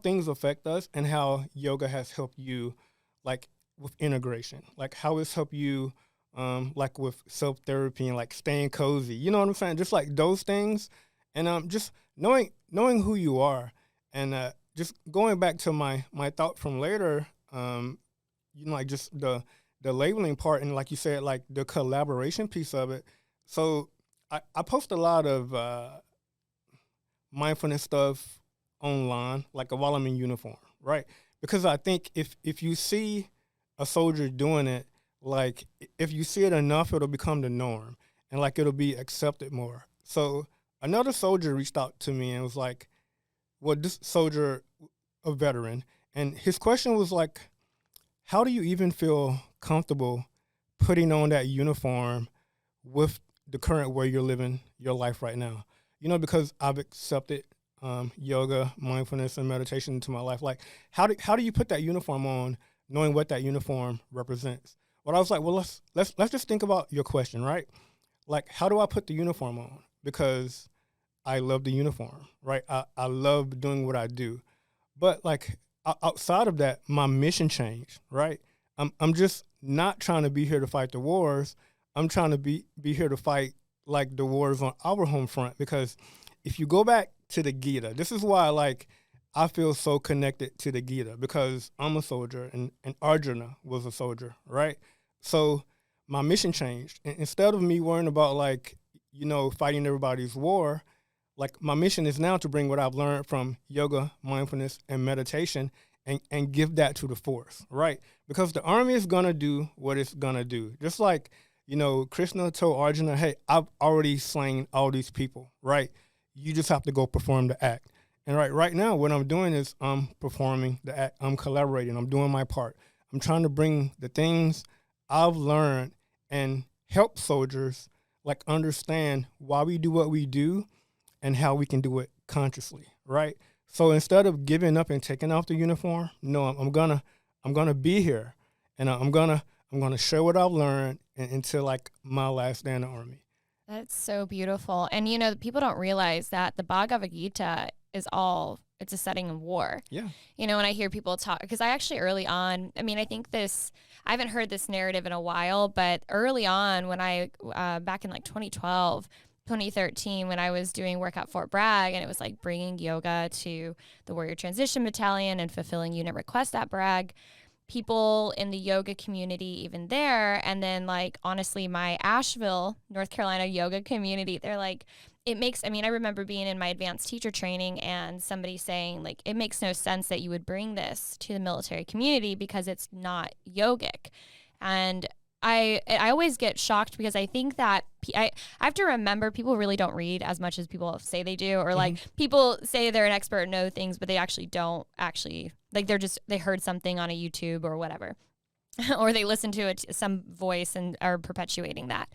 things affect us and how yoga has helped you, like with integration, like how it's helped you, like with self therapy and like staying cozy. You know what I'm saying? Just like those things, and just knowing who you are, and just going back to my thought from later, like just the labeling part, and like you said, like the collaboration piece of it. So I post a lot of mindfulness stuff online, like while I'm in uniform, right? Because I think if you see a soldier doing it, like if you see it enough, it'll become the norm, and like it'll be accepted more. So another soldier reached out to me and was like, well, this soldier, a veteran, and his question was like, how do you even feel comfortable putting on that uniform with the current way you're living your life right now? Because I've accepted yoga, mindfulness, and meditation into my life. Like, how do you put that uniform on, knowing what that uniform represents? Well, I was like, well, let's just think about your question, right? Like, how do I put the uniform on? Because I love the uniform, right? I love doing what I do. But like outside of that, my mission changed, right? I'm just not trying to be here to fight the wars. I'm trying to be here to fight like the wars on our home front. Because if you go back to the Gita, this is why like I feel so connected to the Gita, because I'm a soldier and Arjuna was a soldier, right? So my mission changed. And instead of me worrying about like, fighting everybody's war, like my mission is now to bring what I've learned from yoga, mindfulness, and meditation and give that to the force, right? Because the army is going to do what it's going to do. Just like, Krishna told Arjuna, hey, I've already slain all these people, right? You just have to go perform the act. And right now, what I'm doing is I'm performing the act. I'm collaborating. I'm doing my part. I'm trying to bring the things I've learned and help soldiers like understand why we do what we do and how we can do it consciously, right? So instead of giving up and taking off the uniform, no, I'm gonna be here, and I'm gonna share what I've learned until like my last day in the army. That's so beautiful. And people don't realize that the Bhagavad Gita it's a setting in war. Yeah. When I hear people talk, because I actually early on, I think I haven't heard this narrative in a while, but early on when I, back in like 2012, 2013, when I was doing work at Fort Bragg, and it was like bringing yoga to the Warrior Transition Battalion and fulfilling unit requests at Bragg, people in the yoga community even there, and then like honestly my Asheville, North Carolina yoga community, they're like, I remember being in my advanced teacher training and somebody saying like, it makes no sense that you would bring this to the military community because it's not yogic. And I always get shocked because I think that I have to remember people really don't read as much as people say they do, or like people say they're an expert and know things, but they actually don't like they heard something on a YouTube or whatever, or they listen to some voice and are perpetuating that.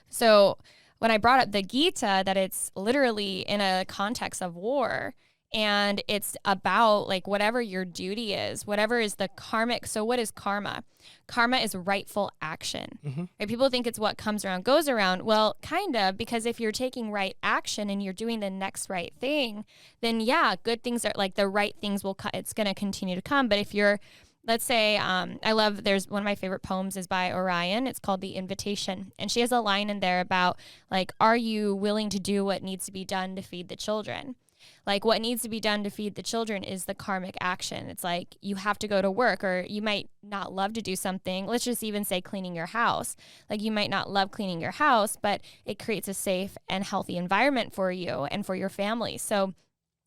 So when I brought up the Gita, that it's literally in a context of war, and it's about like whatever your duty is, whatever is the karmic. So what is karma? Karma is rightful action. Right? People think it's what comes around goes around. Well, kind of, because if you're taking right action and you're doing the next right thing, then good things are like the right things it's going to continue to come. But if you're, let's say, there's one of my favorite poems is by Orion. It's called The Invitation. And she has a line in there about like, are you willing to do what needs to be done to feed the children? Like what needs to be done to feed the children is the karmic action. It's like you have to go to work, or you might not love to do something. Let's just even say cleaning your house. Like you might not love cleaning your house, but it creates a safe and healthy environment for you and for your family. So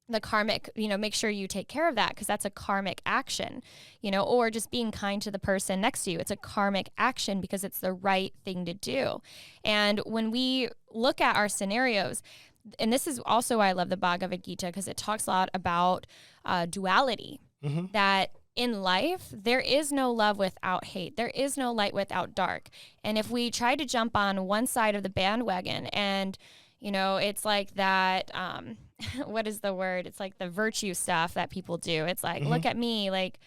the karmic, make sure you take care of that because that's a karmic action, or just being kind to the person next to you. It's a karmic action because it's the right thing to do. And when we look at our scenarios, and this is also why I love the Bhagavad Gita, because it talks a lot about duality, that in life, there is no love without hate. There is no light without dark. And if we try to jump on one side of the bandwagon and, it's like that, what is the word? It's like the virtue stuff that people do. It's like, look at me, like,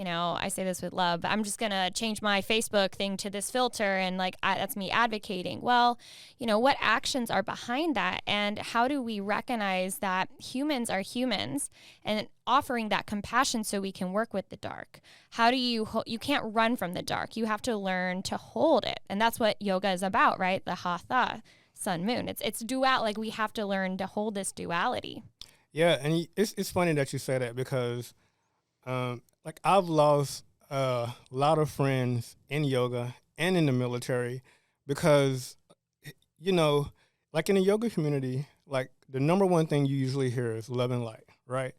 I say this with love, but I'm just going to change my Facebook thing to this filter, and like, that's me advocating. Well, what actions are behind that, and how do we recognize that humans are humans and offering that compassion so we can work with the dark? How do you can't run from the dark. You have to learn to hold it. And that's what yoga is about, right? The hatha, sun, moon. It's dual. Like we have to learn to hold this duality. Yeah. And it's funny that you say that because, like I've lost a lot of friends in yoga and in the military because, like in the yoga community, like the number one thing you usually hear is love and light, right?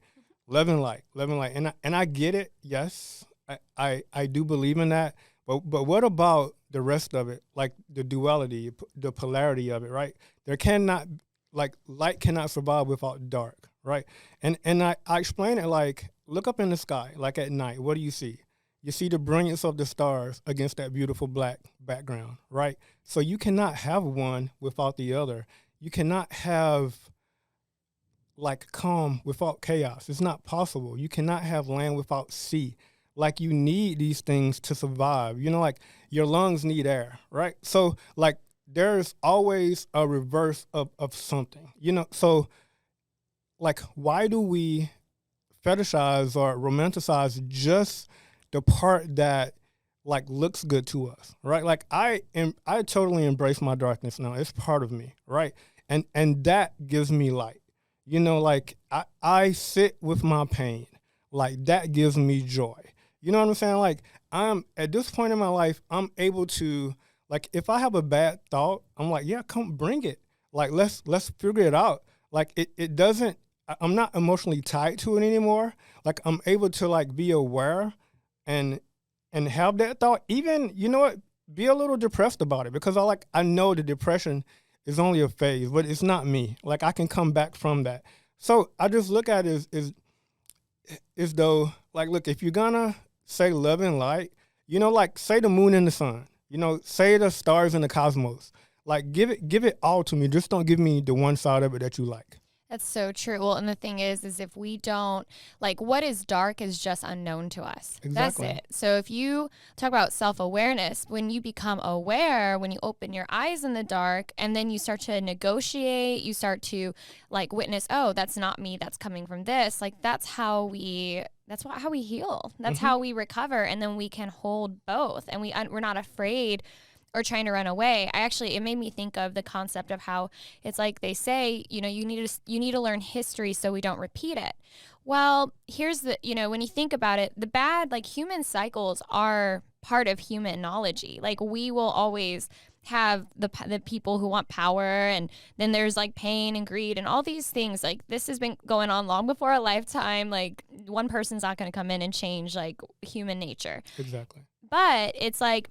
Love and light. And I get it. Yes, I do believe in that. But what about the rest of it? Like the duality, the polarity of it, right? There cannot, like light cannot survive without dark, right? And I explain it like, look up in the sky, like at night. What do you see? You see the brilliance of the stars against that beautiful black background, right? So you cannot have one without the other. You cannot have like calm without chaos. It's not possible. You cannot have land without sea. Like you need these things to survive. Like your lungs need air, right? So like there's always a reverse of something, So like why do we fetishize or romanticize just the part that like looks good to us, right? Like I totally embrace my darkness now. It's part of me, right? And that gives me light. Like I sit with my pain. Like that gives me joy. You know what I'm saying? Like I'm at this point in my life, I'm able to Like if I have a bad thought, I'm like, yeah, come bring it. Like let's figure it out. Like it doesn't. I'm not emotionally tied to it anymore. Like I'm able to like be aware and have that thought. Even you know what, be a little depressed about it because I know the depression is only a phase, but it's not me. Like I can come back from that. So I just look at it as though like look, if you're gonna say love and light, you know, like say the moon and the sun, you know, say the stars and the cosmos. Like give it all to me. Just don't give me the one side of it that you like. That's so true. Well, and the thing is if we don't, like, what is dark is just unknown to us. Exactly. That's it. So if you talk about self-awareness, when you become aware, when you open your eyes in the dark, and then you start to negotiate, you start to, like, witness, oh, that's not me, that's coming from this. Like, that's how we heal. That's how we recover, and then we can hold both, and we're not afraid or trying to run away. It made me think of the concept of how it's like they say, you know, you need to learn history so we don't repeat it. Well, here's when you think about it, the bad, like human cycles are part of humanology. Like we will always have the people who want power, and then there's like pain and greed and all these things. Like this has been going on long before our lifetime. Like one person's not going to come in and change like human nature. Exactly. But it's like,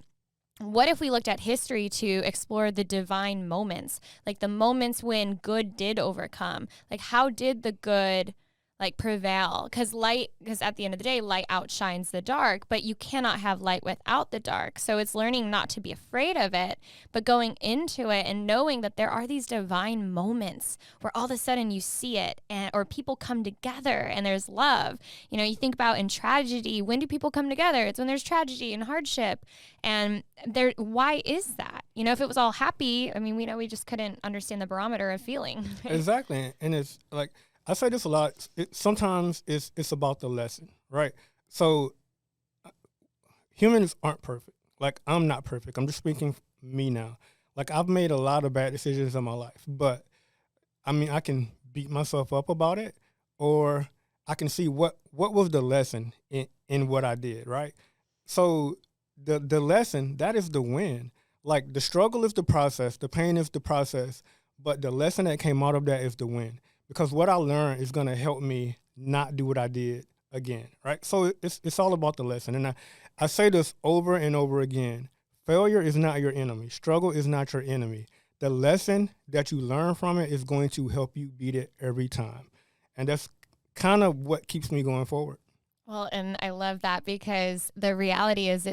what if we looked at history to explore the divine moments, like the moments when good did overcome? Like how did the good like prevail? Because at the end of the day, light outshines the dark, but you cannot have light without the dark. So it's learning not to be afraid of it, but going into it and knowing that there are these divine moments where all of a sudden you see it, or people come together and there's love. You know, you think about in tragedy, when do people come together? It's when there's tragedy and hardship. And why is that? You know, if it was all happy, I mean, we just couldn't understand the barometer of feeling. Exactly. And it's like, I say this a lot. Sometimes it's about the lesson, right? So humans aren't perfect. Like I'm not perfect. I'm just speaking for me now. Like I've made a lot of bad decisions in my life, but I mean, I can beat myself up about it, or I can see what was the lesson in what I did, right? So the lesson, that is the win. Like the struggle is the process, the pain is the process, but the lesson that came out of that is the win. Because what I learned is going to help me not do what I did again, right? So it's all about the lesson. And I say this over and over again. Failure is not your enemy. Struggle is not your enemy. The lesson that you learn from it is going to help you beat it every time. And that's kind of what keeps me going forward. Well, and I love that because the reality is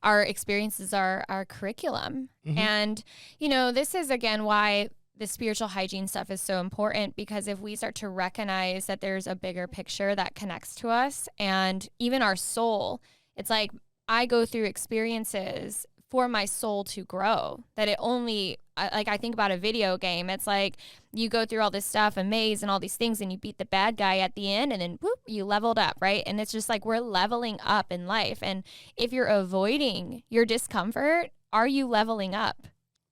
our experiences are our curriculum. Mm-hmm. And, you know, this is, again, why the spiritual hygiene stuff is so important, because if we start to recognize that there's a bigger picture that connects to us and even our soul, it's like I go through experiences for my soul to grow, that I think about a video game. It's like you go through all this stuff, a maze and all these things, and you beat the bad guy at the end, and then whoop, you leveled up, right? And it's just like we're leveling up in life. And if you're avoiding your discomfort, are you leveling up?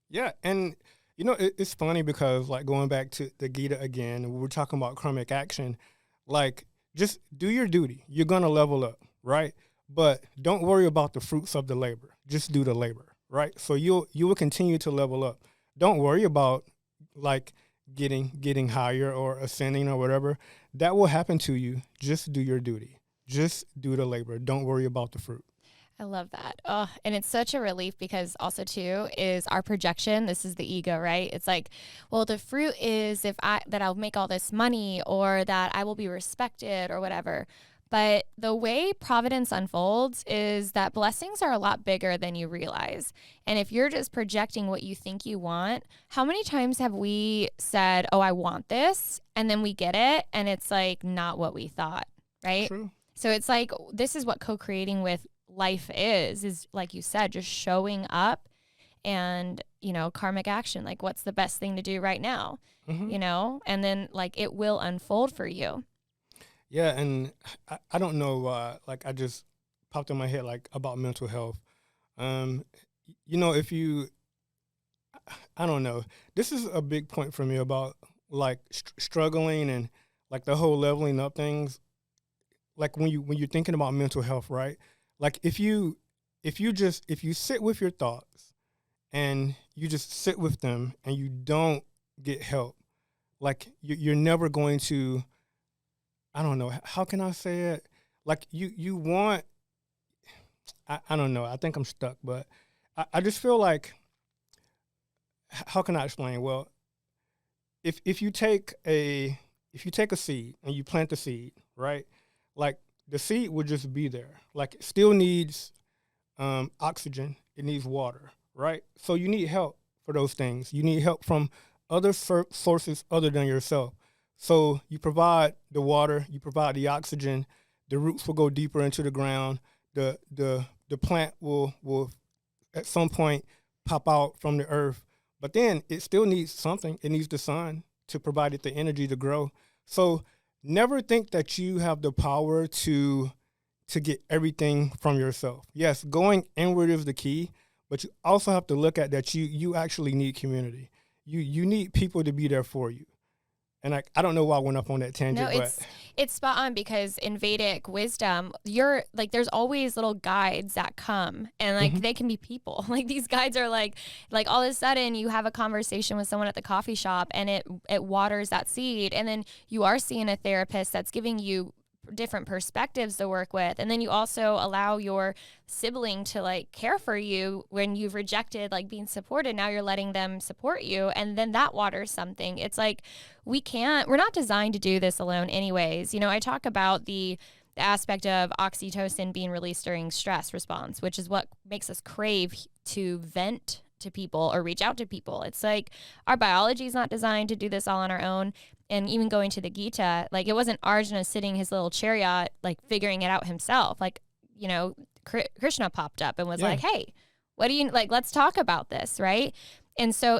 Yeah, and you know, it's funny because, like, going back to the Gita again, we're talking about karmic action, like, just do your duty. You're going to level up, right? But don't worry about the fruits of the labor. Just do the labor, right? So you will continue to level up. Don't worry about, like, getting higher or ascending or whatever. That will happen to you. Just do your duty. Just do the labor. Don't worry about the fruit. I love that. Oh, and it's such a relief because also too is our projection. This is the ego, right? It's like, well, the fruit is that I'll make all this money or that I will be respected or whatever. But the way providence unfolds is that blessings are a lot bigger than you realize. And if you're just projecting what you think you want, how many times have we said, oh, I want this, and then we get it, and it's like not what we thought, right? True. So it's like, this is what co-creating with life is like you said, just showing up and, you know, karmic action, like what's the best thing to do right now, you know, and then like it will unfold for you. Yeah, and I don't know, like I just popped in my head like about mental health. You know, I don't know, this is a big point for me about like struggling and like the whole leveling up things. Like when you're thinking about mental health, right? Like if you if you sit with your thoughts and you just sit with them and you don't get help, like you're never going to, I don't know, how can I say it? Like you want, I don't know, I think I'm stuck, but I just feel like, how can I explain? Well, if you take a seed and you plant the seed, right? Like the seed would just be there. Like it still needs oxygen, it needs water, right? So you need help for those things. You need help from other sources other than yourself. So you provide the water, you provide the oxygen. The roots will go deeper into the ground. The plant will at some point pop out from the earth. But then it still needs something. It needs the sun to provide it the energy to grow. So never think that you have the power to get everything from yourself. Yes, going inward is the key, but you also have to look at that you actually need community. You need people to be there for you. And I don't know why I went up on that tangent, No, but it's spot on, because in Vedic wisdom, you're like, there's always little guides that come, and like they can be people. Like these guides are like all of a sudden you have a conversation with someone at the coffee shop and it waters that seed, and then you are seeing a therapist that's giving you different perspectives to work with, and then you also allow your sibling to like care for you when you've rejected like being supported. Now you're letting them support you, and then that waters something. It's like we're not designed to do this alone anyways. You know, I talk about the aspect of oxytocin being released during stress response, which is what makes us crave to vent to people or reach out to people. It's like our biology is not designed to do this all on our own. And even going to the Gita, like it wasn't Arjuna sitting his little chariot, like figuring it out himself. Like, you know, Krishna popped up and was like, hey, what do you, like, let's talk about this, right? And so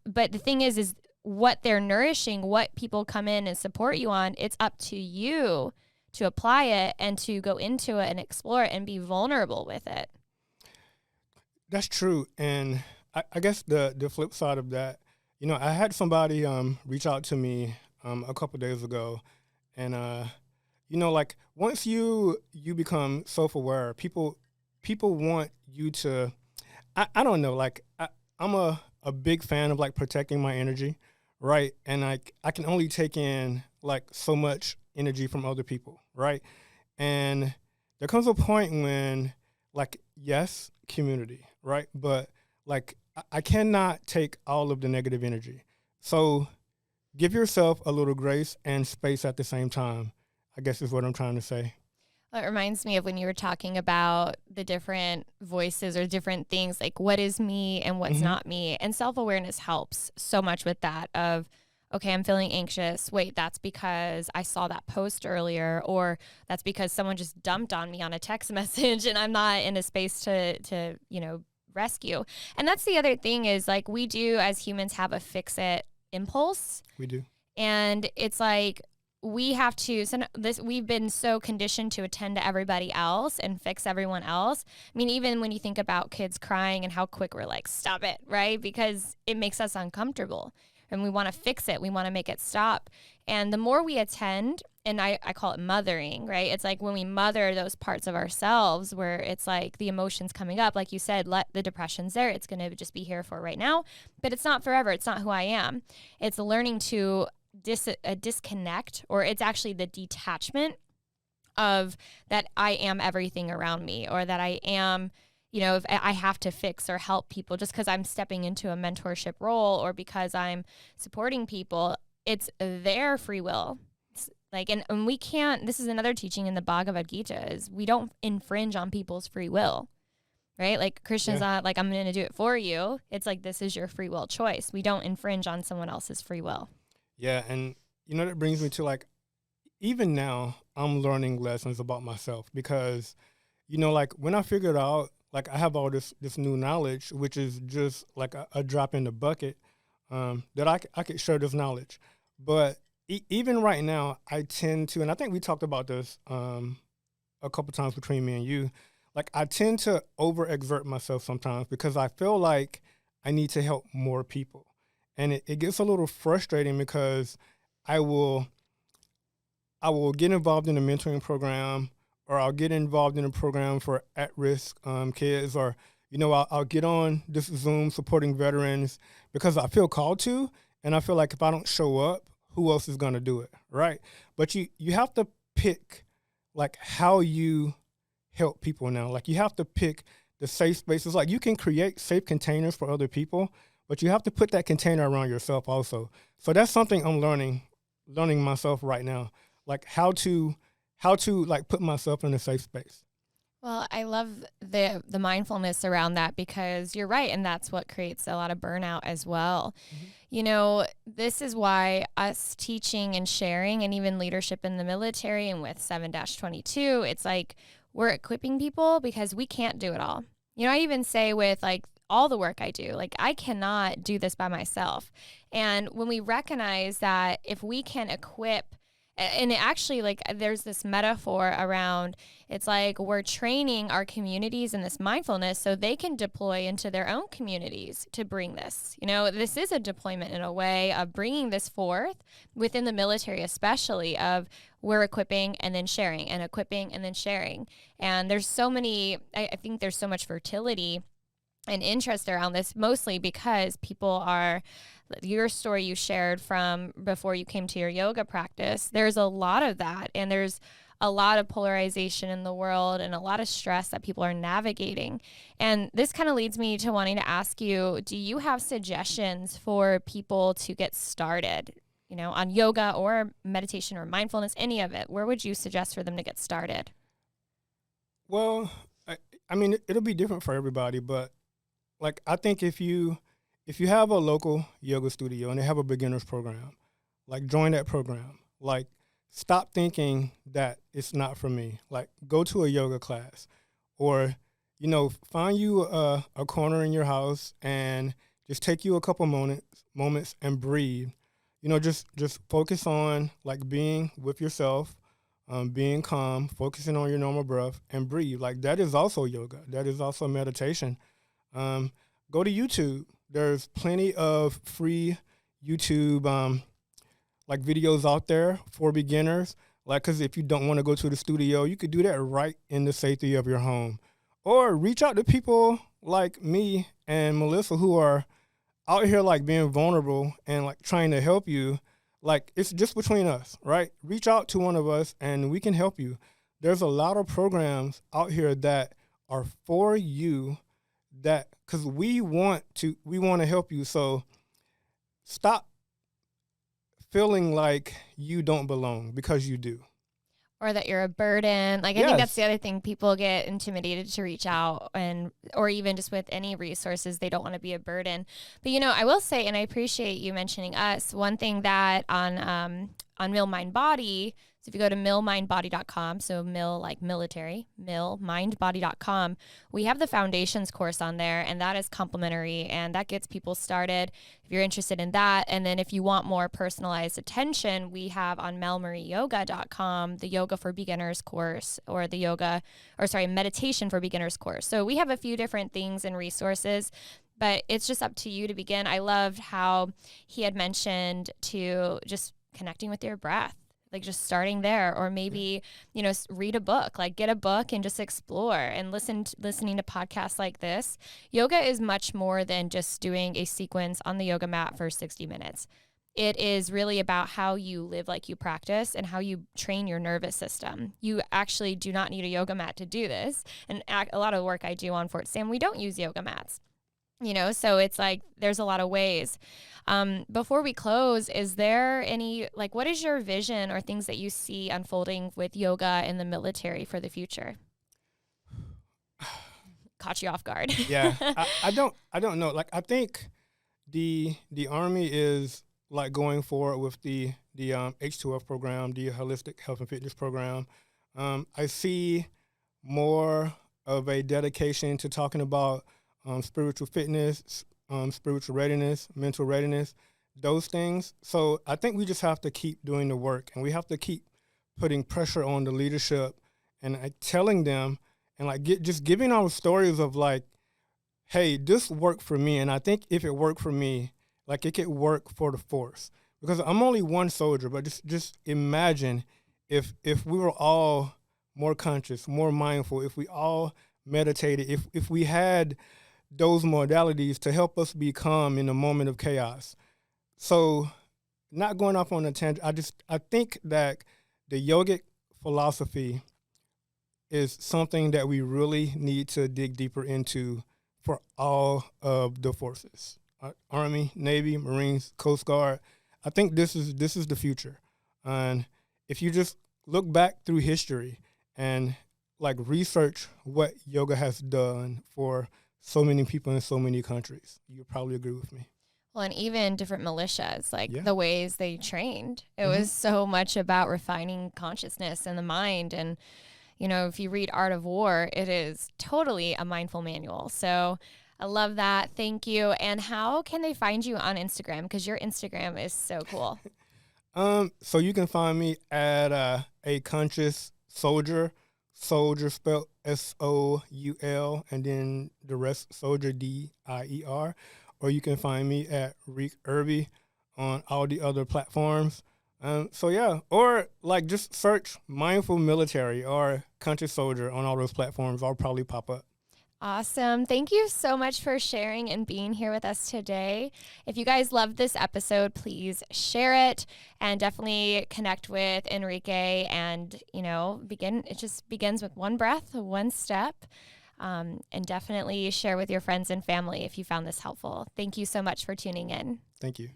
but the thing is what they're nourishing, what people come in and support you on, it's up to you to apply it and to go into it and explore it and be vulnerable with it. That's true. And I guess the flip side of that, you know, I had somebody reach out to me a couple days ago, and you know, like once you become self-aware, people want you to, I don't know, like I'm a big fan of like protecting my energy, right? And I can only take in like so much energy from other people, right? And there comes a point when, like, yes, community, right? But like I cannot take all of the negative energy. So give yourself a little grace and space at the same time, I guess is what I'm trying to say. Well, it reminds me of when you were talking about the different voices or different things, like what is me and what's not me. And self-awareness helps so much with that of, okay, I'm feeling anxious. Wait, that's because I saw that post earlier, or that's because someone just dumped on me on a text message and I'm not in a space to you know, rescue. And that's the other thing is, like, we do as humans have a fix-it impulse. We do. And it's like we've been so conditioned to attend to everybody else and fix everyone else. I mean, even when you think about kids crying and how quick we're like, stop it, right? Because it makes us uncomfortable and we want to fix it. We want to make it stop. And the more we attend, and I call it mothering, right? It's like when we mother those parts of ourselves where it's like the emotions coming up, like you said, let the depression's there. It's going to just be here for right now, but it's not forever. It's not who I am. It's learning to disconnect, or it's actually the detachment of that I am everything around me, or that I am, you know, if I have to fix or help people just because I'm stepping into a mentorship role or because I'm supporting people. It's their free will. Like, and we can't, this is another teaching in the Bhagavad Gita, is we don't infringe on people's free will, right? Like Krishna's not like, I'm going to do it for you. It's like, this is your free will choice. We don't infringe on someone else's free will. Yeah. And you know, that brings me to like, even now I'm learning lessons about myself because, you know, like when I figured out, like I have all this new knowledge, which is just like a drop in the bucket, that I could share this knowledge. But even right now, I tend to, and I think we talked about this a couple times between me and you, like I tend to overexert myself sometimes because I feel like I need to help more people. And it gets a little frustrating because I will get involved in a mentoring program, or I'll get involved in a program for at-risk kids, or I'll get on this Zoom supporting veterans because I feel called to, and I feel like if I don't show up, who else is going to do it, right? But you have to pick like how you help people now. Like you have to pick the safe spaces. Like you can create safe containers for other people, but you have to put that container around yourself also. So that's something I'm learning myself right now, like how to like put myself in a safe space. Well, I love the mindfulness around that because you're right, and that's what creates a lot of burnout as well. Mm-hmm. This is why us teaching and sharing and even leadership in the military and with 7-22, it's like we're equipping people because we can't do it all. I even say with like all the work I do, like I cannot do this by myself. And when we recognize that if we can equip, and it actually, like, there's this metaphor around, it's like we're training our communities in this mindfulness so they can deploy into their own communities to bring this. This is a deployment in a way of bringing this forth within the military, especially of we're equipping and then sharing and equipping and then sharing. And there's so many, I think there's so much fertility and interest around this, mostly because people are, your story you shared from before you came to your yoga practice, there's a lot of that, and there's a lot of polarization in the world and a lot of stress that people are navigating. And this kind of leads me to wanting to ask you, do you have suggestions for people to get started, on yoga or meditation or mindfulness, any of it? Where would you suggest for them to get started? Well, I mean, it'll be different for everybody, but like I think if you have a local yoga studio and they have a beginner's program, like join that program. Like stop thinking that it's not for me. Like go to a yoga class, or find you a corner in your house and just take you a couple moments and breathe. Just focus on like being with yourself, being calm, focusing on your normal breath and breathe. Like that is also yoga. That is also meditation. Go to YouTube. There's plenty of free YouTube like videos out there for beginners. Like, because if you don't want to go to the studio, you could do that right in the safety of your home. Or reach out to people like me and Melissa who are out here like being vulnerable and like trying to help you. Like it's just between us, right? Reach out to one of us and we can help you. There's a lot of programs out here that are for you, that because we want to help you. So stop feeling like you don't belong, because you do. Or that you're a burden. Like, I think that's the other thing. People get intimidated to reach out, or even just with any resources, they don't want to be a burden. But, I will say, and I appreciate you mentioning us, one thing that on Mill Mind Body, so if you go to millmindbody.com, so mill like military, millmindbody.com, we have the foundations course on there, and that is complimentary, and that gets people started if you're interested in that. And then if you want more personalized attention, we have on melmarieyoga.com the yoga for beginners course, or meditation for beginners course. So we have a few different things and resources, but it's just up to you to begin. I loved how he had mentioned to just connecting with your breath, like just starting there, or maybe, read a book, like get a book and just explore and listening to podcasts like this. Yoga is much more than just doing a sequence on the yoga mat for 60 minutes. It is really about how you live like you practice and how you train your nervous system. You actually do not need a yoga mat to do this. And a lot of the work I do on Fort Sam, we don't use yoga mats. So it's like there's a lot of ways. Before we close, is there any, like, what is your vision or things that you see unfolding with yoga in the military for the future? Caught you off guard. Yeah, I don't know. Like, I think the Army is like going forward with the H2F program, the Holistic Health and Fitness program. I see more of a dedication to talking about spiritual fitness, spiritual readiness, mental readiness, those things. So I think we just have to keep doing the work, and we have to keep putting pressure on the leadership and telling them, and like just giving our stories of like, hey, this worked for me, and I think if it worked for me, like it could work for the force. Because I'm only one soldier, but just imagine if we were all more conscious, more mindful, if we all meditated, if we had those modalities to help us be calm in a moment of chaos. So, not going off on a tangent, I think that the yogic philosophy is something that we really need to dig deeper into for all of the forces, Army, Navy, Marines, Coast Guard. I think this is the future. And if you just look back through history and like research what yoga has done for so many people in so many countries, you'll probably agree with me. Well, and even different militias, like Yeah. the ways they trained. It was so much about refining consciousness and the mind. And, you know, if you read Art of War, it is totally a mindful manual. So I love that. Thank you. And how can they find you on Instagram? Because your Instagram is so cool. So you can find me at a conscious soldier spelled SOUL, and then the rest soldier DIER. Or you can find me at Enrique Irby on all the other platforms. So yeah, or like just search Mindful Military or Conscious Soldier on all those platforms. I'll probably pop up. Awesome. Thank you so much for sharing and being here with us today. If you guys loved this episode, please share it and definitely connect with Enrique and, you know, it just begins with one breath, one step, and definitely share with your friends and family if you found this helpful. Thank you so much for tuning in. Thank you.